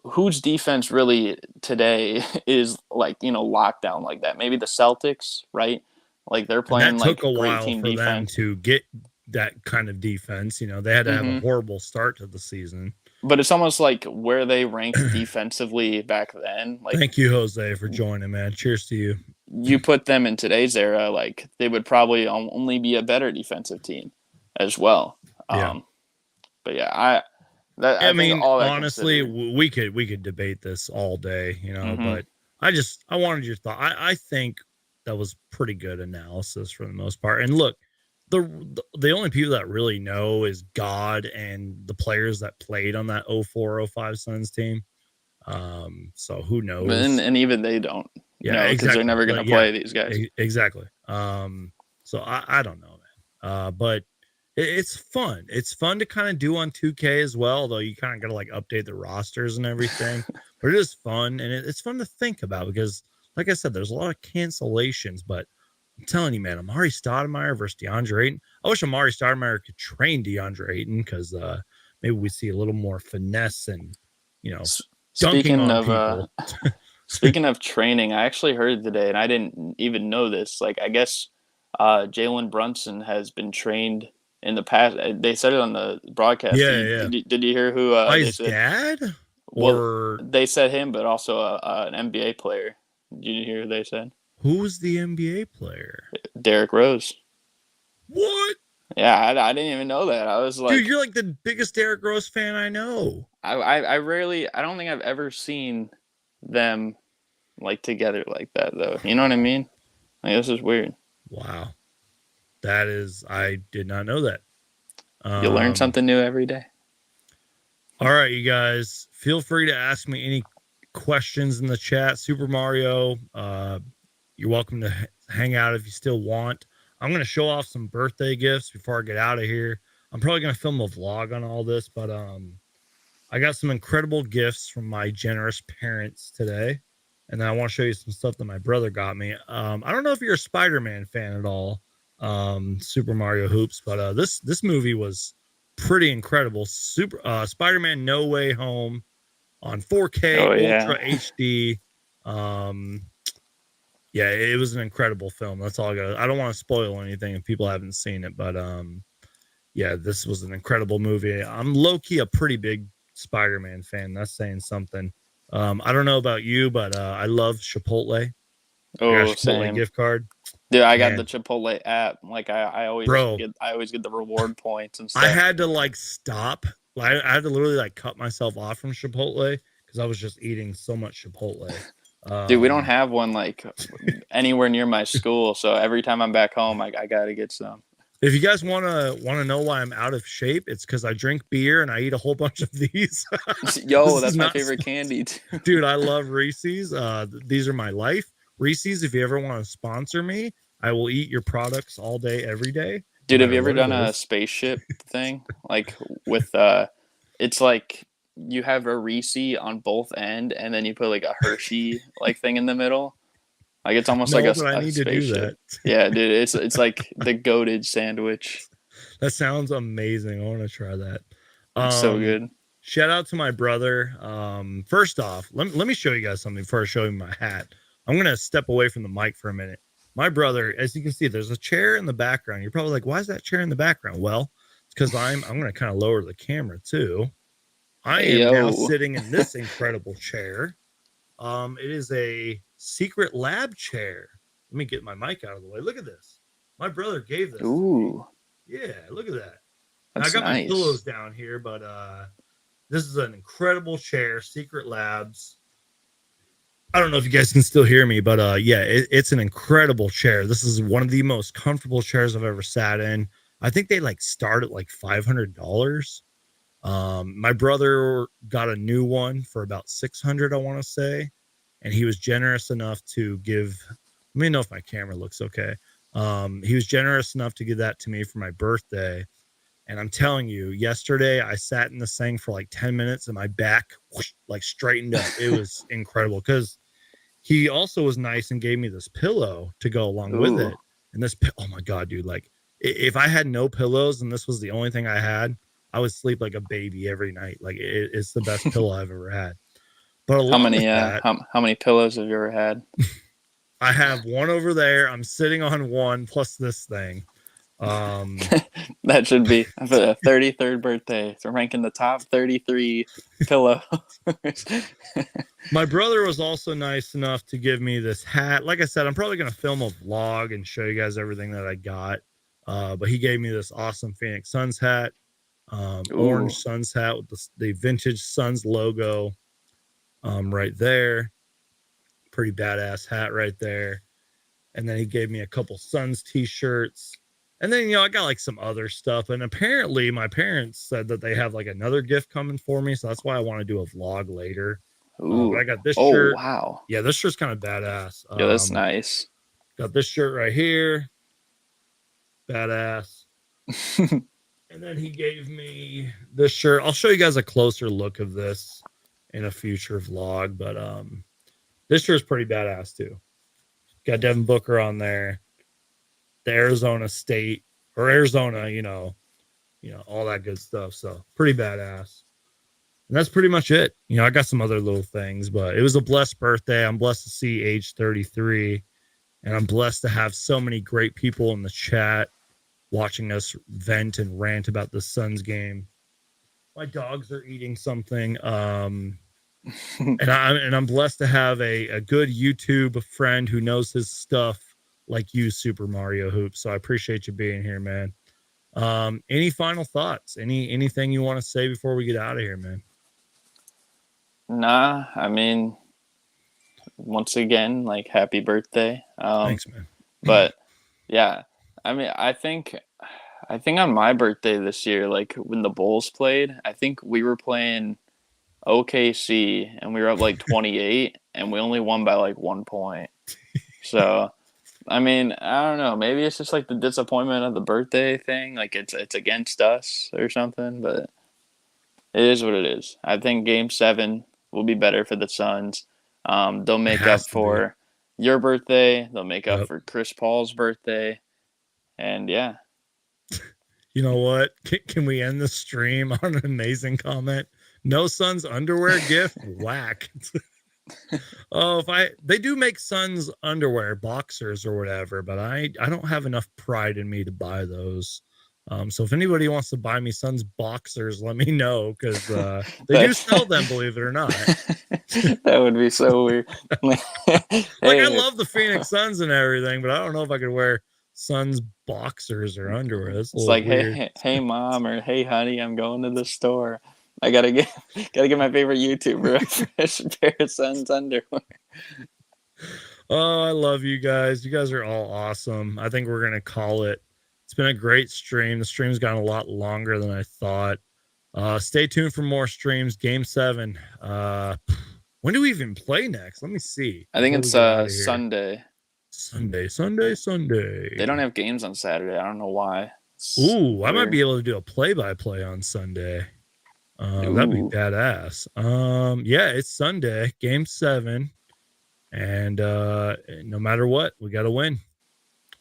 whose defense really today is like, locked down like that? Maybe the Celtics, right? Like they're And that playing took like a great while team for them defense. to get that kind of defense. They had to have a hmm horrible start to the season. But it's almost like where they ranked defensively back then. Like Thank you, Jose, for joining, man. Cheers to you. you put them in today's era, like they would probably only be a better defensive team as well. Yeah. But yeah, I I think mean, all that honestly, considered. we could debate this all day, hmm but I wanted your thought. I think that was pretty good analysis for the most part. And look, the only people that really know is God and the players that played on that 04-05 Suns team. So who knows? And even they don't Yeah, know because they're exactly. never going to Like, yeah, play these guys. exactly. So I don't know, man. But it's fun. It's fun to kind of do on 2K as well, though you kind of got to like update the rosters and everything. But it is fun, and it's fun to think about because, like I said, there's a lot of cancellations. But I'm telling you, man, Amari Stoudemire versus DeAndre Ayton. I wish Amari Stoudemire could train DeAndre Ayton because maybe we see a little more finesse and dunking Speaking on of people. speaking of training, I actually heard today, and I didn't even know this. Like, I guess Jalen Brunson has been trained in the past. They said it on the broadcast. Yeah, yeah. Did you hear who By they his said? dad, Well, or they said him, but also an NBA player. Did you hear who they said? who's the NBA player? Derrick Rose. What? Yeah, I didn't even know that. I was Dude, like, you're like the biggest Derrick Rose fan I know. I rarely, I don't think I've ever seen them like together like that though. You know what I mean? Like this is weird. Wow. I did not know that. You learn Um, something new every day. all right, you guys, feel free to ask me any questions in the chat. Super Mario, you're welcome to hang out if you still want. I'm going to show off some birthday gifts before I get out of here. I'm probably going to film a vlog on all this, but I got some incredible gifts from my generous parents today. And then I want to show you some stuff that my brother got me. I don't know if you're a Spider-Man fan at all, Super Mario Hoops, but this movie was pretty incredible. Spider-Man No Way Home on 4K Oh Ultra yeah. HD. Yeah, it was an incredible film. That's all I got. I don't want to spoil anything if people haven't seen it, but yeah, this was an incredible movie. I'm low-key a pretty big Spider-Man fan. That's saying something. I don't know about you, but I love Chipotle. I got a Oh Chipotle same. gift card. Dude, I got the And Chipotle app. Like I always bro, get the reward points and I stuff. had to like stop. I had to literally like cut myself off from Chipotle because I was just eating so much Chipotle. Dude, we don't Um, have one like anywhere near my school, so every time I'm back home, I gotta get some. if you guys wanna know why I'm out of shape, it's because I drink beer and I eat a whole bunch of these. Yo, This is that's my not, favorite candy too. dude. I love Reese's. These are my life. Reese's. If you ever want to sponsor me, I will eat your products all day, every day, no Dude, have you matter ever what it done a is. spaceship thing? Like with it's like you have a Reese on both end and then you put like a Hershey like thing in the middle. Like it's almost like No, but I a need to do spaceship. that. Yeah, dude, it's like the goated sandwich. That sounds amazing. I want to try that. It's so Um, good. Shout out to my brother. First off, let me show you guys something before I show you my hat. I'm gonna step away from the mic for a minute. My brother, as you can see, there's a chair in the background. You're probably like, why is that chair in the background? Well, it's because I'm gonna kind of lower the camera too. I Hey am now yo. sitting in this incredible chair. It is a secret lab chair. Let me get my mic out of the way. Look at this. My brother gave this to me. Ooh, Yeah, look at that. Now, I that's got my nice. pillows down here, but this is an incredible chair, Secret Labs. I don't know if you guys can still hear me, but yeah, it's an incredible chair. This is one of the most comfortable chairs I've ever sat in. I think they like start at like $500. My brother got a new one for about 600, I want to say, and he was generous enough to give. Let me know if my camera looks okay. He was generous enough to give that to me for my birthday. And I'm telling you, yesterday I sat in this thing for like 10 minutes and my back whoosh, like straightened up. It was incredible because he also was nice and gave me this pillow to go along with Ooh. it. And this, oh my God, dude, like if I had no pillows and this was the only thing I had, I would sleep like a baby every night. Like it's the best pillow I've ever had. But along with that, How many pillows have you ever had? I have one over there. I'm sitting on one plus this thing. Um, That should be for the 33rd birthday. So ranking the top 33 pillows. My brother was also nice enough to give me this hat. Like I said, I'm probably going to film a vlog and show you guys everything that I got. But he gave me this awesome Phoenix Suns hat, orange Ooh. Suns hat with the vintage Suns logo right there. Pretty badass hat right there. And then he gave me a couple Suns t-shirts. And then, I got like some other stuff. And apparently my parents said that they have like another gift coming for me. So that's why I want to do a vlog later. But Ooh. I got this Oh, shirt. wow. Yeah, this shirt's kind of badass. Yeah, that's nice. Got this shirt right here. Badass. And then he gave me this shirt. I'll show you guys a closer look of this in a future vlog. But this shirt's pretty badass too. Got Devin Booker on there. The Arizona State or Arizona, all that good stuff. So pretty badass. And that's pretty much it. I got some other little things, but it was a blessed birthday. I'm blessed to see age 33, and I'm blessed to have so many great people in the chat watching us vent and rant about the Suns game. My dogs are eating something. And I'm blessed to have a good YouTube friend who knows his stuff like you, Super Mario Hoops. So I appreciate you being here, man. Any final thoughts? Anything you want to say before we get out of here, man? Nah, I mean, once again, like happy birthday. Thanks, man. But yeah, I mean, I think on my birthday this year, like when the Bulls played, I think we were playing OKC and we were up like 28 and we only won by like 1 point. So, I mean, I don't know. Maybe it's just like the disappointment of the birthday thing. Like it's against us or something, but it is what it is. I think game 7 will be better for the Suns. They'll It make up has to be. for your birthday. They'll make up Yep. for Chris Paul's birthday. And yeah. You know what? Can we end the stream on an amazing comment? No Suns underwear gift? Whack. Oh, they do make Suns underwear, boxers or whatever, but I don't have enough pride in me to buy those. So if anybody wants to buy me Suns boxers, let me know, because they do That- sell them, believe it or not. That would be so weird. Like, I Hey, love the Phoenix Suns and everything, but I don't know if I could wear Suns boxers or underwear. That's a it's little like, weird. hey, mom, or hey, honey, I'm going to the store. I gotta get my favorite YouTuber a fresh pair of Suns underwear. Oh, I love you guys. You guys are all awesome. I think we're gonna call it. It's been a great stream. The stream's gotten a lot longer than I thought. Stay tuned for more streams. Game 7. When do we even play next? Let me see. I think Before we it's get out of here. Sunday. Sunday. They don't have games on Saturday. I don't know why. Ooh, I might be able to do a play-by-play on Sunday. That'd be badass. Yeah, it's Sunday, Game 7, and no matter what, we got to win.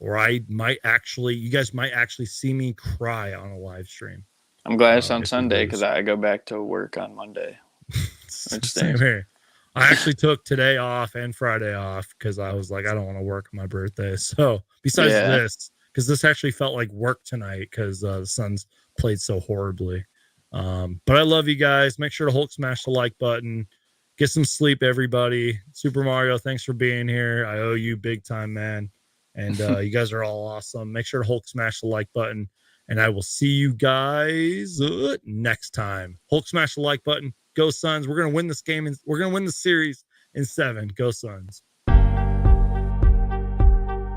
Or you guys might actually see me cry on a live stream. I'm glad it's on Sunday because I go back to work on Monday. Same here. I actually took today off and Friday off because I was like, I don't want to work on my birthday. So besides this, because this actually felt like work tonight because the Suns played so horribly. But I love you guys. Make sure to Hulk smash the like button. Get some sleep, everybody. Super Mario, thanks for being here. I owe you big time, man. And you guys are all awesome. Make sure to Hulk smash the like button. And I will see you guys next time. Hulk smash the like button. Go Suns. We're going to win this game. We're going to win the series in 7. Go Suns.